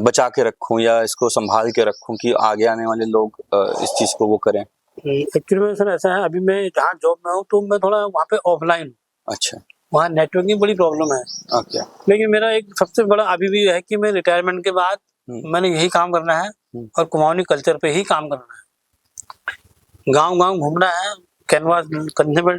बचा के रखूँ या इसको सँभाल के रखूँ कि आगे आने वाले लोग इस चीज़ को वो करें? एक्चुअली में सर ऐसा है, अभी मैं जहाँ जॉब में हूँ तो मैं थोड़ा वहाँ पे ऑफलाइन हूँ, अच्छा। वहाँ नेटवर्क की बड़ी प्रॉब्लम है। ओके। लेकिन मेरा एक सबसे बड़ा अभी भी है कि मैं रिटायरमेंट के बाद हुँ। मैंने यही काम करना है हुँ। और कुमाऊनी कल्चर पे ही काम करना है। गाँव-गाँव घूमना है, कैनवास कंधे पे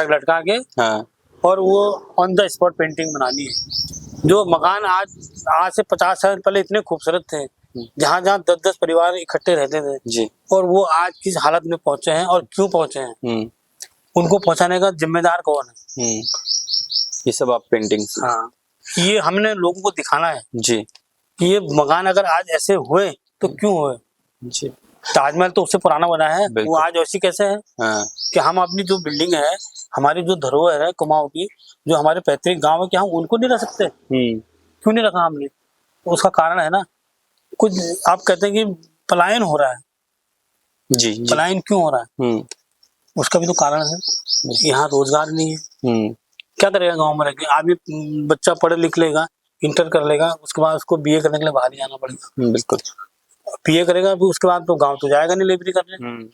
लटका के, हाँ। और वो ऑन द स्पॉट पेंटिंग बनानी है। जो मकान आज से 50 साल पहले इतने खूबसूरत थे, हुँ। जहाँ-जहाँ 10-10 परिवार इकट्ठे रहते थे, जी। और वो आज किस हालत में पहुँचे हैं और क्यों पहुँचे हैं, हुँ। उनको पहुँचाने का ज़िम्मेदार कौन है? हुँ। ये सब आप पेंटिंग से हाँ, ये हमने लोगों को दिखाना है जी। कि ये मकान अगर आज ऐसे हुए तो क्यों हुए? जी। ताजमहल तो उससे पुराना बना है, वो बिल्कुल। आज वैसी कैसे है? हाँ। कि हम अपनी जो बिल्डिंग है, हमारी जो धरोहर है कुमाऊँ की, जो हमारे पैतृक गाँव है, क्या हम उनको नहीं रख सकते? हुँ। क्यों नहीं रखा हमने? तो उसका कारण है ना, कुछ आप कहते हैं कि पलायन हो रहा है, जी, जी। पलायन क्यों हो रहा है? हुँ। उसका भी तो कारण है, यहाँ रोजगार नहीं है। हुँ। क्या करेगा गाँव में रह के? आदमी बच्चा पढ़ लिख लेगा, इंटर कर लेगा, उसके बाद उसको बीए करने के लिए बाहर ही जाना पड़ेगा। बिल्कुल। बीए करेगा फिर उसके बाद तो गाँव तो जाएगा नहीं लेबरी करने, हुँ।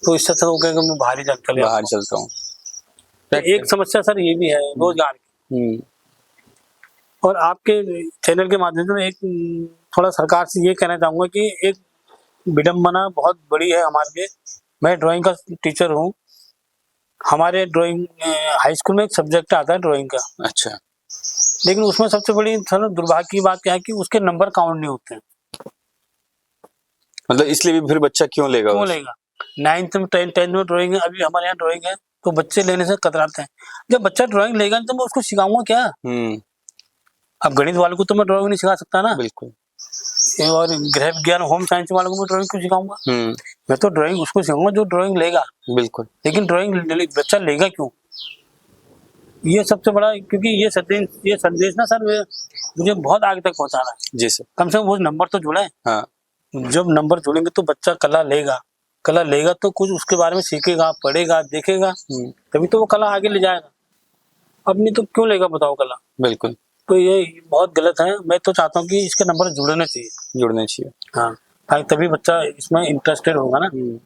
तो इससे अच्छा तो वो कहेगा मैं बाहर ही चले बाहर जाऊँगा। चलता हूँ। तो एक समस्या सर ये भी है रोजगार की। हुँ। और आपके चैनल के माध्यम से मैं एक थोड़ा सरकार से ये कहना चाहूँगा कि एक विडंबना बहुत बड़ी है हमारे लिए। मैं ड्राइंग का टीचर हूँ। हमारे ड्राइंग हाई स्कूल में एक सब्जेक्ट आता है ड्राइंग का। अच्छा। लेकिन उसमें सबसे बड़ी सर दुर्भाग्य की बात क्या है कि उसके नंबर काउंट नहीं होते हैं। मतलब इसलिए भी फिर बच्चा क्यों लेगा क्यों लेगा? 9th में 10th में ड्राइंग है, अभी हमारे यहाँ ड्राइंग है, तो बच्चे लेने से कतराते हैं। जब बच्चा ड्राइंग लेगा तो मैं उसको सिखाऊँगा क्या? हुँ। अब गणित वाले को तो मैं ड्राइंग नहीं सिखा सकता ना, बिल्कुल। और गृह विज्ञान होम साइंस वालों को मैं ड्राइंग क्यों सिखाऊँगा? हुँ। मैं तो ड्राइंग उसको सिखाऊँगा जो ड्राइंग लेगा। बिल्कुल। लेकिन ड्राइंग बच्चा लेगा क्यों? ये सबसे बड़ा, क्योंकि ये संदेश ना सर मुझे बहुत आगे तक पहुँचाना है। जी सर। कम से कम वो नंबर तो जुड़े। हाँ। जब नंबर जुड़ेंगे तो बच्चा कला लेगा तो कुछ उसके बारे में सीखेगा, पढ़ेगा, देखेगा, हुँ। तभी तो वो कला आगे ले जाएगा। अब नहीं तो क्यों लेगा बताओ कला? बिल्कुल। तो ये बहुत गलत है। मैं तो चाहता हूँ कि इसके नंबर जुड़ने चाहिए। जुड़ने चाहिए। हाँ, ताकि तभी बच्चा इसमें इंटरेस्टेड होगा ना। हुँ।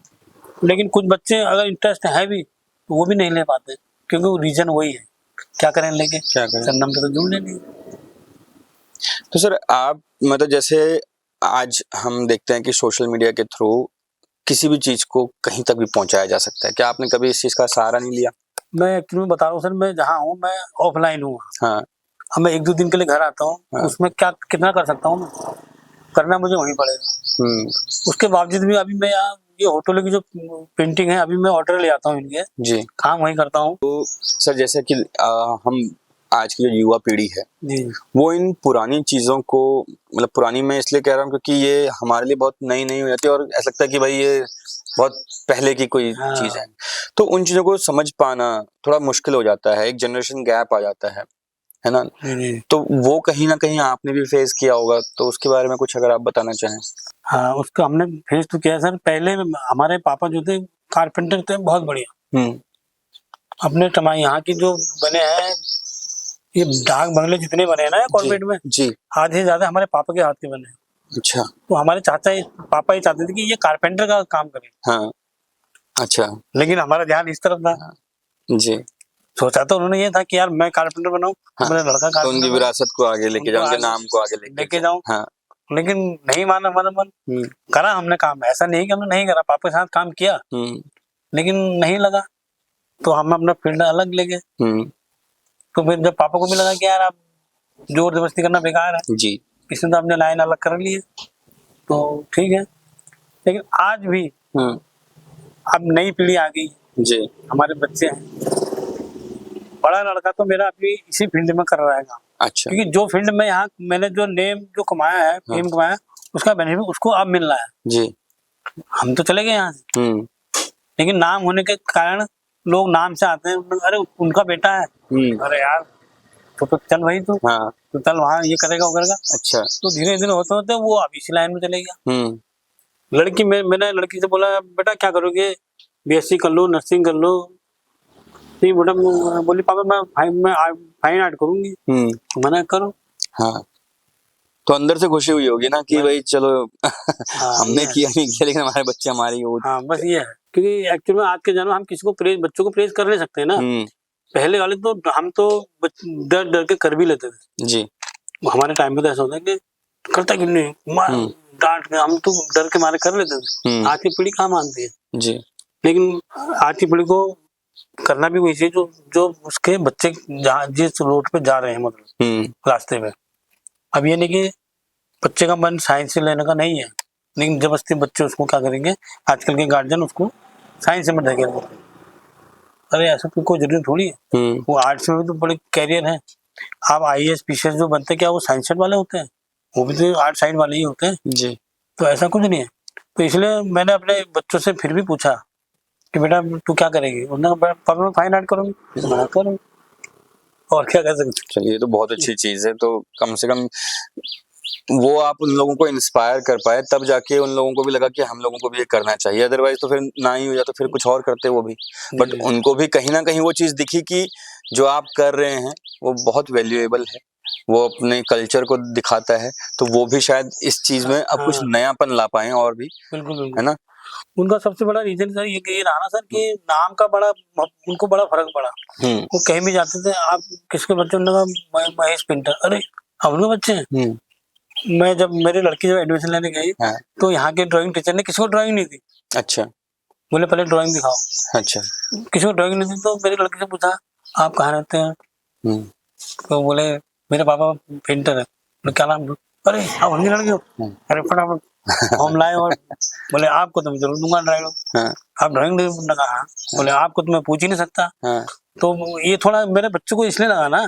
लेकिन कुछ बच्चे अगर इंटरेस्ट है भी तो वो भी नहीं ले पाते, क्योंकि रीजन वही है, क्या करें लेके? क्या करें? सर नंबर तो जुड़ने नहीं। तो सर आप मतलब जैसे आज हम देखते हैं कि सोशल मीडिया के थ्रू किसी भी चीज़ को कहीं तक भी पहुँचाया जा सकता है। क्या आपने कभी इस चीज़ का सहारा नहीं लिया? मैं एक्चुअली में बता रहा हूँ सर, मैं जहाँ हूँ मैं ऑफलाइन हूँ। हाँ। अब मैं 1-2 दिन के लिए घर आता हूँ, हाँ। उसमें क्या कितना कर सकता हूँ मैं? करना मुझे वहीं पड़ेगा। हुँ। उसके बावजूद भी अभी मैं यहाँ ये होटलों की जो पेंटिंग है, अभी मैं ऑर्डर ले आता हूँ इनके, जी। काम वहीं करता हूँ। तो सर जैसे कि हम आज की जो युवा पीढ़ी है, जी। वो इन पुरानी चीज़ों को मतलब पुरानी मैं इसलिए कह रहा हूँ क्योंकि ये हमारे लिए बहुत नई-नई हो जाती है और ऐसा लगता है कि भाई ये बहुत पहले की कोई हाँ। चीज है, तो उन चीजों को समझ पाना थोड़ा मुश्किल हो जाता है, एक जनरेशन गैप आ जाता है ना? जी। तो वो कहीं ना कहीं आपने भी फेस किया होगा, तो उसके बारे में कुछ अगर आप बताना चाहें। हाँ, उसको हमने फेस तो किया सर। पहले हमारे पापा जो थे कारपेंटर थे, बहुत बढ़िया। अपने टमाई यहाँ की जो बने हैं, ये डाक बंगले जितने बने हैं ना कॉर्पोरेट में, जी। आधे से ज्यादा हमारे पापा के हाथ के बने हैं। अच्छा। तो हमारे पापा ही चाहते थे कि ये कारपेंटर का काम करे। हाँ। अच्छा। लेकिन हमारा ध्यान इस तरफ था। जी। सोचा तो उन्होंने ये था कि यार मैं कारपेंटर बनाऊं, हाँ, मेरा लड़का तो कारपेंटर उनकी बने, विरासत को आगे लेके जाओ, उनको उनके नाम को आगे लेके जाऊं। हाँ। लेकिन नहीं माना हमारा मन। करा हमने काम, ऐसा नहीं कि हमने नहीं करा, पापा के साथ काम किया, लेकिन नहीं लगा, तो हम अपना फील्ड अलग ले गए। तो फिर जब पापा को भी लगा कि यार अब जोर जबरदस्ती करना बेकार है, जी। इसने तो अपने लाइन अलग कर ली है, तो ठीक है। लेकिन आज भी अब नई पीढ़ी आ गई जी। हमारे बच्चे हैं, बड़ा लड़का तो मेरा अभी इसी फील्ड में कर रहा है काम। अच्छा। क्योंकि जो फील्ड में यहाँ मैंने जो नेम जो कमाया है, फेम कमाया, उसका बेनिफिट उसको अब मिल रहा है। जी। हम तो चले गए यहाँ से, लेकिन नाम होने के कारण लोग नाम से आते हैं, अरे उनका बेटा है, अरे यार तो चल भाई तू, तो चल वहाँ ये करेगा वो करेगा। अच्छा। तो धीरे धीरे होते होते वो अब इसी लाइन में चले गया। लड़की मैंने लड़की से बोला बेटा क्या करोगे, बीएससी कर लो, नर्सिंग कर लो। नहीं बेटा, बोली पापा मैं फाइन आर्ट करूंगी। मैंने करो। हाँ, तो अंदर से खुशी हुई होगी ना कि भाई चलो हमने किया नहीं किया, लेकिन हमारे बच्चे हमारी वो। हाँ, बस ये है, क्योंकि एक्चुअली में आज के जमाने में हम किसी को बच्चों को प्रेज कर नहीं सकते ना। पहले वाले तो हम तो डर डर के कर भी लेते थे जी। हमारे टाइम में तो ऐसा होता है कि करता क्यों नहीं, मार डांट के, हम तो डर के मारे कर लेते थे। आज की पीढ़ी कहाँ मानती है जी। लेकिन आज की पीढ़ी को करना भी वही चाहिए जो उसके बच्चे जिस रोड पे जा रहे हैं, मतलब रास्ते में। अब ये नहीं कि बच्चे का मन साइंस से लेने का नहीं है, लेकिन जबरदस्ती बच्चे उसको क्या करेंगे, आजकल के गार्जियन उसको साइंस में धकेल देते हैं। अरे ऐसा तो कोई जरूरी थोड़ी है, वो आर्ट्स में भी तो बड़े कैरियर है। आप आईएएस पीसीएस जो बनते हैं, क्या वो साइंस वाले होते हैं? वो भी तो आर्ट साइड वाले ही होते हैं जी। तो ऐसा कुछ नहीं है। तो इसलिए मैंने अपने बच्चों से फिर भी पूछा कि बेटा तू क्या करेगी, उन्होंने पापा मैं फाइन आर्ट करूंगी, मैं करूँ, और क्या कर सकते। चलिए, ये तो बहुत अच्छी चीज है। तो कम से कम वो आप उन लोगों को इंस्पायर कर पाए, तब जाके उन लोगों को भी लगा कि हम लोगों को भी ये करना चाहिए। अदरवाइज तो फिर ना ही हो जाता, फिर कुछ और करते वो भी। बट उनको भी कहीं ना कहीं वो चीज दिखी कि जो आप कर रहे हैं वो बहुत वैल्यूएबल है, वो अपने कल्चर को दिखाता है, तो वो भी शायद इस चीज में अब कुछ नयापन ला पाए और भी। बिल्कुल है ना? उनका सबसे बड़ा रीजन सर ये रहा ना सर कि नाम का उनको बड़ा फर्क पड़ा। वो कहीं भी जाते थे, आप किसके बच्चे ने कहा महेश पेंटर, अरे हम उनके बच्चे हैं। मैं जब मेरी लड़की जब एडमिशन लेने गई तो यहाँ के ड्राइंग टीचर ने, किसी को ड्राइंग नहीं थी। अच्छा। बोले पहले ड्राइंग दिखाओ। अच्छा। किसी को ड्राइंग नहीं थी, तो मेरी लड़की से पूछा आप कहाँ रहते हैं, तो बोले मेरे पापा पेंटर है। क्या नाम, अरे आप उनकी लड़की हो, अरे फटाफट हम लाए और बोले आपको तो मैं जरूर दूंगा ड्राइंग, आप ड्राइंग नहीं कहा, बोले आपको तो मैं पूछ ही नहीं सकता। तो ये थोड़ा मेरे बच्चों को इसलिए लगा ना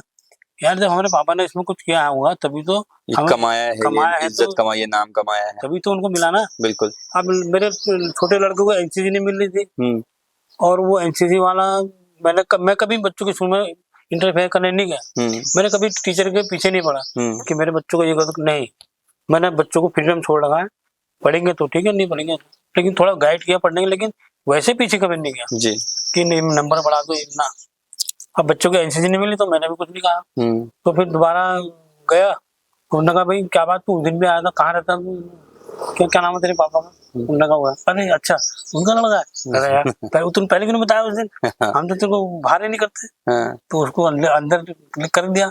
यार, जब हमारे पापा ने इसमें कुछ किया होगा तभी तो कमाया है, इज्जत तो, कमाई है, नाम कमाया है, तभी तो उनको मिला ना। बिल्कुल। अब मेरे छोटे लड़के को एनसीसी नहीं मिल रही थी, और वो एनसीसी वाला मैं कभी बच्चों के स्कूल में इंटरफेयर करने नहीं गया। मैंने कभी टीचर के पीछे नहीं पड़ा कि मेरे बच्चों को ये कर, नहीं, मैंने बच्चों को फ्रीडम छोड़ रखा है, पढ़ेंगे तो ठीक है, नहीं पढ़ेंगे तो, लेकिन थोड़ा गाइड किया पढ़ने के, लेकिन वैसे पीछे कभी नहीं गया जी कि नहीं नंबर बढ़ा दो इतना। अब बच्चों को एनसीसी नहीं मिली तो मैंने भी कुछ नहीं कहा। तो फिर दोबारा गया, उन्होंने कहा भाई क्या बात, तू उस दिन भी आया था, कहाँ रहता तू, क्या नाम है तेरे पापा का? उन्होंने कहा हुआ, अरे अच्छा उनका लड़का है, अरे यार तुम पहले क्यों नहीं बताया उस दिन, हम तो तेरे को बाहर ही नहीं करते। तो उसको अंदर क्लिक कर दिया।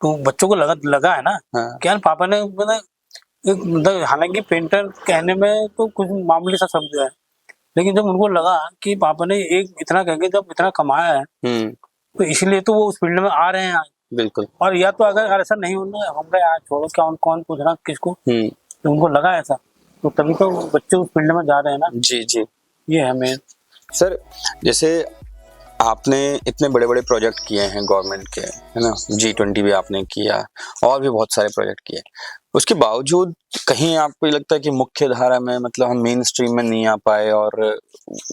तो बच्चों को लगा है ना कि यार पापा ने, मतलब हालांकि पेंटर कहने में तो कुछ मामूली सा शब्द है, लेकिन जब उनको लगा कि पापा ने एक इतना कह जब इतना कमाया है, तो इसलिए तो वो उस फील्ड में आ रहे हैं आज। बिल्कुल। और या तो अगर ऐसा नहीं होना, हम यार छोड़ो, क्या कौन पूछ रहा किसको, तो उनको लगा ऐसा, तो तभी तो बच्चे उस फील्ड में जा रहे हैं ना। जी जी, ये है मेन। सर जैसे आपने इतने बड़े-बड़े प्रोजेक्ट किए हैं गवर्नमेंट के, है ना? G20 भी आपने किया और भी बहुत सारे प्रोजेक्ट किए। उसके बावजूद कहीं आपको ये लगता है कि मुख्य धारा में मतलब हम मेन स्ट्रीम में नहीं आ पाए और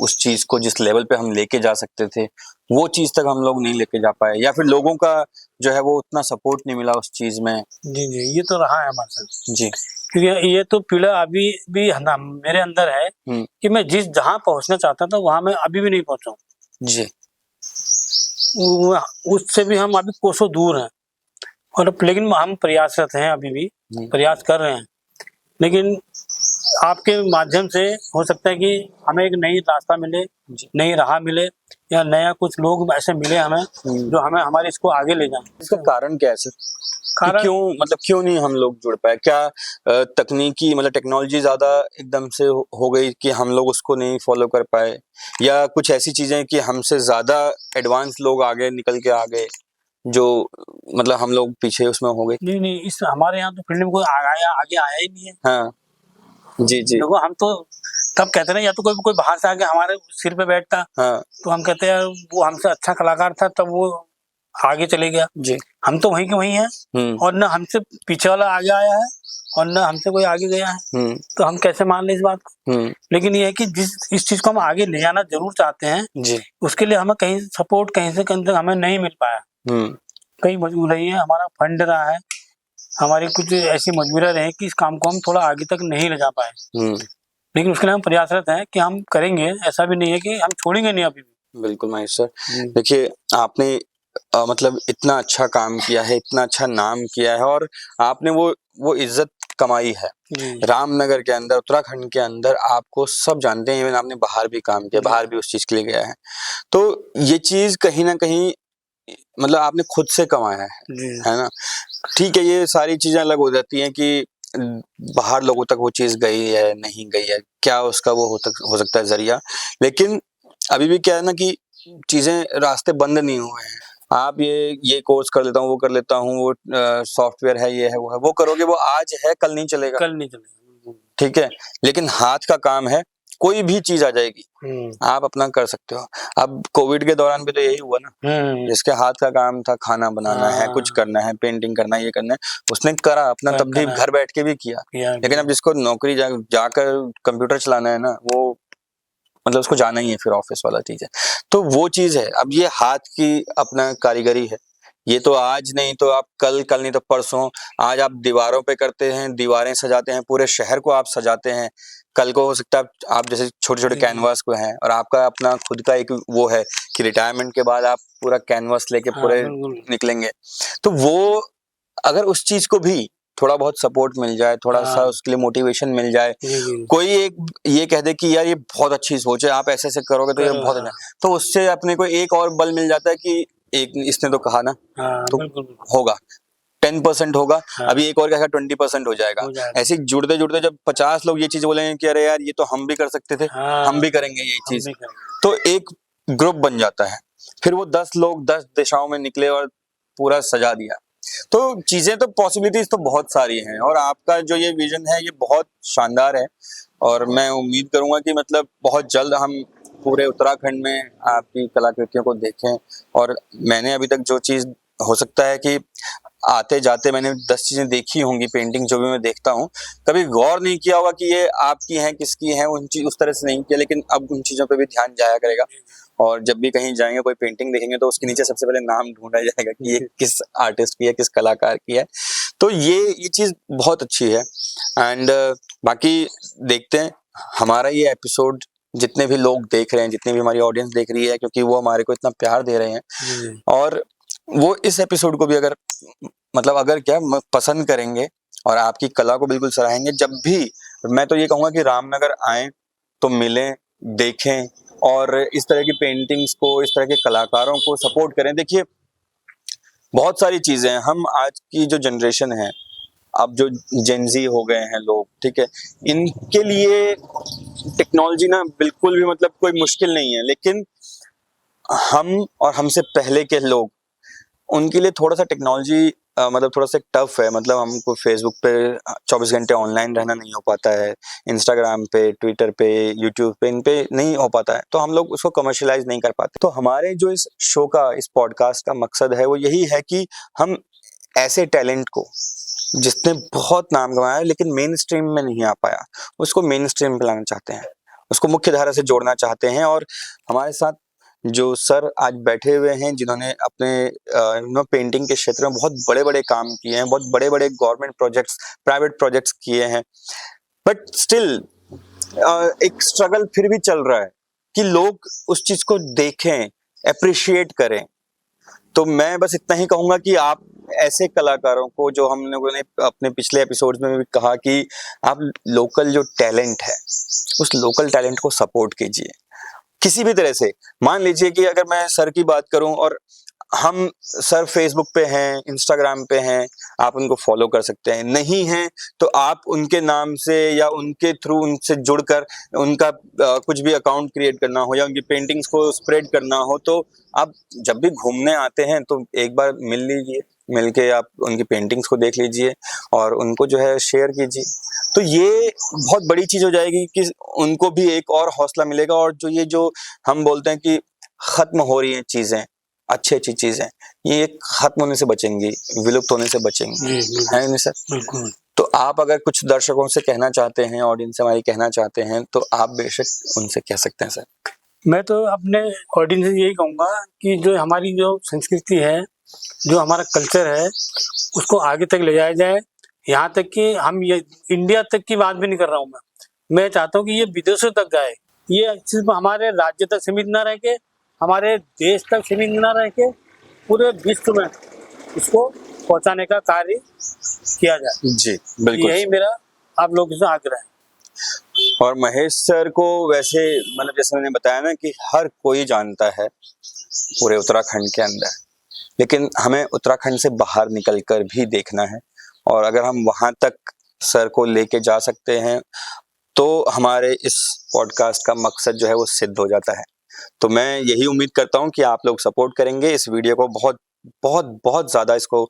उस चीज़ को जिस लेवल पे हम लेके जा सकते थे, वो चीज़ तक हम लोग नहीं लेके जा पाए या फिर लोगों का जो है वो उतना सपोर्ट नहीं मिला उस चीज़ में? जी, जी, ये तो रहा है हमारे साथ। जी। क्योंकि ये तो पीड़ा अभी भी है ना मेरे अंदर है हुँ। कि मैं जहाँ पहुँचना चाहता था, वहाँ मैं अभी भी नहीं पहुँचा हूँ। जी। उससे भी हम अभी कोसों दूर हैं और लेकिन हम प्रयासरत हैं अभी भी, प्रयास कर रहे हैं। लेकिन आपके माध्यम से हो सकता है कि हमें एक नई रास्ता मिले, नई राह मिले या नया कुछ लोग ऐसे मिले हमें, जो हमें हमारे इसको आगे ले जाएँ। इसका कारण क्या है सर? कि कारण क्यों नहीं हम लोग जुड़ पाए? क्या तकनीकी मतलब टेक्नोलॉजी ज़्यादा एकदम से हो गई कि हम लोग उसको नहीं फ़ॉलो कर पाए? या कुछ ऐसी चीज़ें कि हमसे ज़्यादा एडवांस लोग आगे निकल के आ गए, जो मतलब हम लोग पीछे उसमें हो गए? नहीं, नहीं, इस हमारे यहाँ तो फील्ड में कोई आगे आया ही नहीं है। हाँ। जी, जी। देखो हम तो तब कहते ना या तो कोई बाहर से आके हमारे सिर पे बैठता, हाँ। तो हम कहते यार वो हमसे अच्छा कलाकार था तब वो आगे चले गया। जी। हम तो वहीं के वहीं हैं हुँ। और ना हमसे पीछे वाला आगे आया है और ना हमसे कोई आगे गया है। हुँ। तो हम कैसे मान लें इस बात को? हुँ। लेकिन ये है कि इस चीज़ को हम आगे ले जाना ज़रूर चाहते हैं, जी। उसके लिए हमें कहीं सपोर्ट कहीं से कहीं तक हमें नहीं मिल पाया। हुँ। कई मजबूरी है, हमारा फंड रहा है, हमारी कुछ ऐसी मजबूरियाँ रही कि इस काम को हम थोड़ा आगे तक नहीं ले जा पाए। हुँ। लेकिन उसके लिए हम प्रयासरत हैं कि हम करेंगे, ऐसा भी नहीं है कि हम छोड़ेंगे नहीं अभी भी। बिल्कुल महेश सर। जी। देखिए आपने मतलब इतना अच्छा काम किया है, इतना अच्छा नाम किया है और आपने वो इज़्ज़त कमाई है। जी। रामनगर के अंदर, उत्तराखंड के अंदर आपको सब जानते हैं, इवन आपने बाहर भी काम किया, बाहर भी उस चीज़ के लिए गया है। तो ये चीज़ कहीं न कहीं मतलब आपने खुद से कमाया जी। है ना? ठीक है, ये सारी चीज़ें अलग हो जाती हैं कि बाहर लोगों तक वो चीज़ गई है, नहीं गई है, क्या उसका वो हो सकता है ज़रिया। लेकिन अभी भी क्या है ना कि चीज़ें रास्ते बंद नहीं हुए हैं। आप ये कोर्स कर लेता हूँ, वो कर लेता हूँ, वो सॉफ्टवेयर है, ये है, वो है, वो करोगे वो आज है, कल नहीं चलेगा। कल नहीं चलेगा। ठीक है? लेकिन हाथ का काम है, कोई भी चीज़ आ जाएगी, हुँ। आप अपना कर सकते हो। अब कोविड के दौरान भी तो यही हुआ ना, हुँ। जिसके हाथ का काम था खाना बनाना है, कुछ हाँ। करना है, पेंटिंग करना है, ये करना है, उसने करा अपना तब भी करा घर बैठ के भी किया। किया लेकिन अब जिसको नौकरी जाकर कंप्यूटर चलाना है ना, वो मतलब उसको जाना ही है फिर ऑफ़िस वाला चीज़ है। तो वो चीज़ है, अब ये हाथ की अपना कारीगरी है। ये तो आज नहीं तो आप कल नहीं तो परसों, आज आप दीवारों पे करते हैं, दीवारें सजाते हैं, पूरे शहर को आप सजाते हैं। कल को हो सकता है आप जैसे छोटे-छोटे जी। कैनवास को हैं और आपका अपना खुद का एक वो है कि रिटायरमेंट के बाद आप पूरा कैनवास लेके हाँ, पूरे बिल्कुल। निकलेंगे। तो वो अगर उस चीज़ को भी थोड़ा बहुत सपोर्ट मिल जाए, थोड़ा-सा हाँ। उसके लिए मोटिवेशन मिल जाए, जी, जी। कोई एक ये कह दे कि यार ये बहुत अच्छी सोच है, आप ऐसे-ऐसे करोगे तो ये करो बहुत अच्छा हाँ। है। तो उससे अपने को एक और बल मिल जाता है कि एक इसने तो कहा ना, हाँ, तो बिल्कुल, बिल्कुल। होगा। 10% होगा, हाँ, अभी एक और कहेगा 20% हो जाएगा। हो जाएगा। ऐसे ही जुड़ते-जुड़ते जब 50 लोग ये चीज़ बोलेंगे कि अरे यार ये तो हम भी कर सकते थे, हाँ, हम भी करेंगे ये हम चीज़, भी करेंगे। तो एक ग्रुप बन जाता है। फिर वो 10 लोग 10 दिशाओं में निकले और पूरा सजा दिया। तो चीज़ें तो पॉसिबिलिटीज़ तो बहुत सारी हैं और आपका जो ये विज़न है ये बहुत शानदार है और मैं उम्मीद करूँगा कि मतलब बहुत जल्द हम पूरे उत्तराखंड में आपकी कलाकृतियों को देखें और मैंने अभी तक जो चीज़ हो सकता है कि आते-जाते मैंने 10 चीज़ें देखी होंगी पेंटिंग जो भी मैं देखता हूँ, कभी गौर नहीं किया होगा कि ये आपकी हैं, किसकी हैं, उस तरह से नहीं किया लेकिन अब उन चीज़ों पे भी ध्यान जाया करेगा। और जब भी कहीं जाएँगे कोई पेंटिंग देखेंगे तो उसके नीचे सबसे पहले नाम ढूँढा जाएगा कि ये किस आर्टिस्ट की है, किस कलाकार की है। तो ये चीज़ बहुत अच्छी है एंड बाकी देखते हैं हमारा ये एपिसोड जितने भी लोग देख रहे हैं, जितनी भी हमारी ऑडियंस देख रही है क्योंकि वो हमारे को इतना प्यार दे रहे हैं जी। और वो इस एपिसोड को भी अगर मतलब अगर क्या पसंद करेंगे और आपकी कला को बिल्कुल सराहेंगे जब भी मैं तो ये कहूँगा कि रामनगर आएँ तो मिलें, देखें और इस तरह की पेंटिंग्स को, इस तरह के कलाकारों को सपोर्ट करें। देखिए, बहुत सारी चीज़ें हैं, हम आज की जो जनरेशन है, अब जो जेन ज़ी हो गए हैं लोग, ठीक है? इनके लिए टेक्नोलॉजी ना बिल्कुल भी मतलब कोई मुश्किल नहीं है, लेकिन हम और हमसे पहले के लोग, उनके लिए थोड़ा-सा टेक्नोलॉजी मतलब थोड़ा सा टफ है, मतलब हमको फेसबुक पे 24 घंटे ऑनलाइन रहना नहीं हो पाता है, इंस्टाग्राम पे, ट्विटर पे, यूट्यूब पे, इन पे नहीं हो पाता है, तो हम लोग उसको कमर्शियलाइज नहीं कर पाते। तो हमारे जो इस शो का, इस पॉडकास्ट का मकसद है वो यही है कि हम ऐसे टैलेंट को जिसने बहुत नाम कमाया लेकिन मेन स्ट्रीम में नहीं आ पाया, उसको मेन स्ट्रीम पे लाना चाहते हैं, उसको मुख्य धारा से जोड़ना चाहते हैं। और हमारे साथ जो सर आज बैठे हुए हैं, जिन्होंने अपने पेंटिंग के क्षेत्र में बहुत बड़े-बड़े काम किए हैं, बहुत बड़े-बड़े गवर्नमेंट प्रोजेक्ट्स, प्राइवेट प्रोजेक्ट्स किए हैं, बट स्टिल एक स्ट्रगल फिर भी चल रहा है कि लोग उस चीज को देखें, एप्रिशिएट करें। तो मैं बस इतना ही कहूंगा कि आप ऐसे कलाकारों को, जो हम लोगों ने अपने पिछले एपिसोड्स में भी कहा कि आप लोकल जो टैलेंट है, उस लोकल टैलेंट को सपोर्ट कीजिए किसी भी तरह से। मान लीजिए कि अगर मैं सर की बात करूं और हम सर फेसबुक पे हैं, इंस्टाग्राम पे हैं, आप उनको फॉलो कर सकते हैं। नहीं हैं तो आप उनके नाम से या उनके थ्रू उनसे जुड़कर उनका कुछ भी अकाउंट क्रिएट करना हो या उनकी पेंटिंग्स को स्प्रेड करना हो, तो आप जब भी घूमने आते हैं तो एक बार मिल लीजिए, मिलके आप उनकी पेंटिंग्स को देख लीजिए और उनको जो है शेयर कीजिए। तो ये बहुत बड़ी चीज हो जाएगी कि उनको भी एक और हौसला मिलेगा, और जो ये जो हम बोलते हैं कि खत्म हो रही हैं चीजें, अच्छी चीजें, ये खत्म होने से बचेंगी, विलुप्त होने से बचेंगी, है नहीं सर? बिल्कुल। तो आप अगर कुछ दर्शकों से कहना चाहते हैं, ऑडियंस से हमारी कहना चाहते हैं, तो आप बेशक उनसे कह सकते हैं सर। मैं तो अपने ऑडियंस से यही कहूँगा कि जो हमारी जो संस्कृति है, जो हमारा कल्चर है, उसको आगे तक ले जाया जाए। यहाँ तक कि हम ये इंडिया तक की बात भी नहीं कर रहा हूँ मैं चाहता हूँ कि ये विदेशों तक जाए। ये सिर्फ हमारे राज्य तक सीमित ना रह के, हमारे देश तक सीमित ना रह के, पूरे विश्व में इसको पहुँचाने का कार्य किया जाए। जी, बिल्कुल। यही मेरा आप लोगों से आग्रह है। और महेश सर को वैसे, मतलब जैसे मैंने बताया ना कि हर कोई जानता है पूरे उत्तराखंड के अंदर, लेकिन हमें उत्तराखंड से बाहर निकलकर भी देखना है, और अगर हम वहां तक सर को लेके जा सकते हैं तो हमारे इस पॉडकास्ट का मकसद जो है वो सिद्ध हो जाता है। तो मैं यही उम्मीद करता हूं कि आप लोग सपोर्ट करेंगे, इस वीडियो को बहुत बहुत बहुत ज़्यादा इसको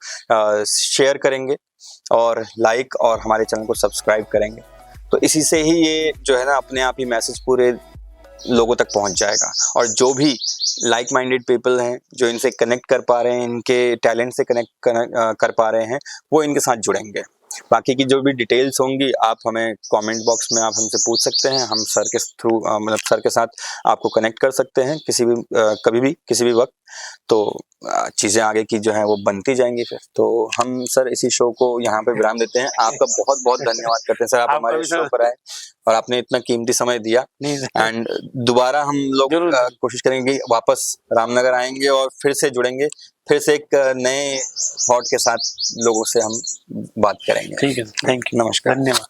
शेयर करेंगे और लाइक और हमारे चैनल को सब्सक्राइब करेंगे। तो इसी से ही ये जो है ना अपने आप ही मैसेज पूरे लोगों तक पहुंच जाएगा, और जो भी लाइक माइंडेड पीपल हैं, जो इनसे कनेक्ट कर पा रहे हैं, इनके टैलेंट से कनेक्ट कर पा रहे हैं, वो इनके साथ जुड़ेंगे। बाकी की जो भी डिटेल्स होंगी आप हमें कमेंट बॉक्स में आप हमसे पूछ सकते हैं, हम सर के थ्रू मतलब सर के साथ आपको कनेक्ट कर सकते हैं किसी भी कभी भी किसी भी वक्त। तो चीज़ें आगे की जो है वो बनती जाएंगी फिर। तो हम सर इसी शो को यहाँ पे विराम देते हैं। आपका बहुत बहुत धन्यवाद करते हैं सर, आप हमारे शो पर आए और आपने इतना कीमती समय दिया। एंड दोबारा हम लोग कोशिश करेंगे कि वापस रामनगर आएंगे और फिर से जुड़ेंगे, फिर से एक नए थॉट के साथ लोगों से हम बात करेंगे। ठीक है, थैंक यू, नमस्कार, धन्यवाद।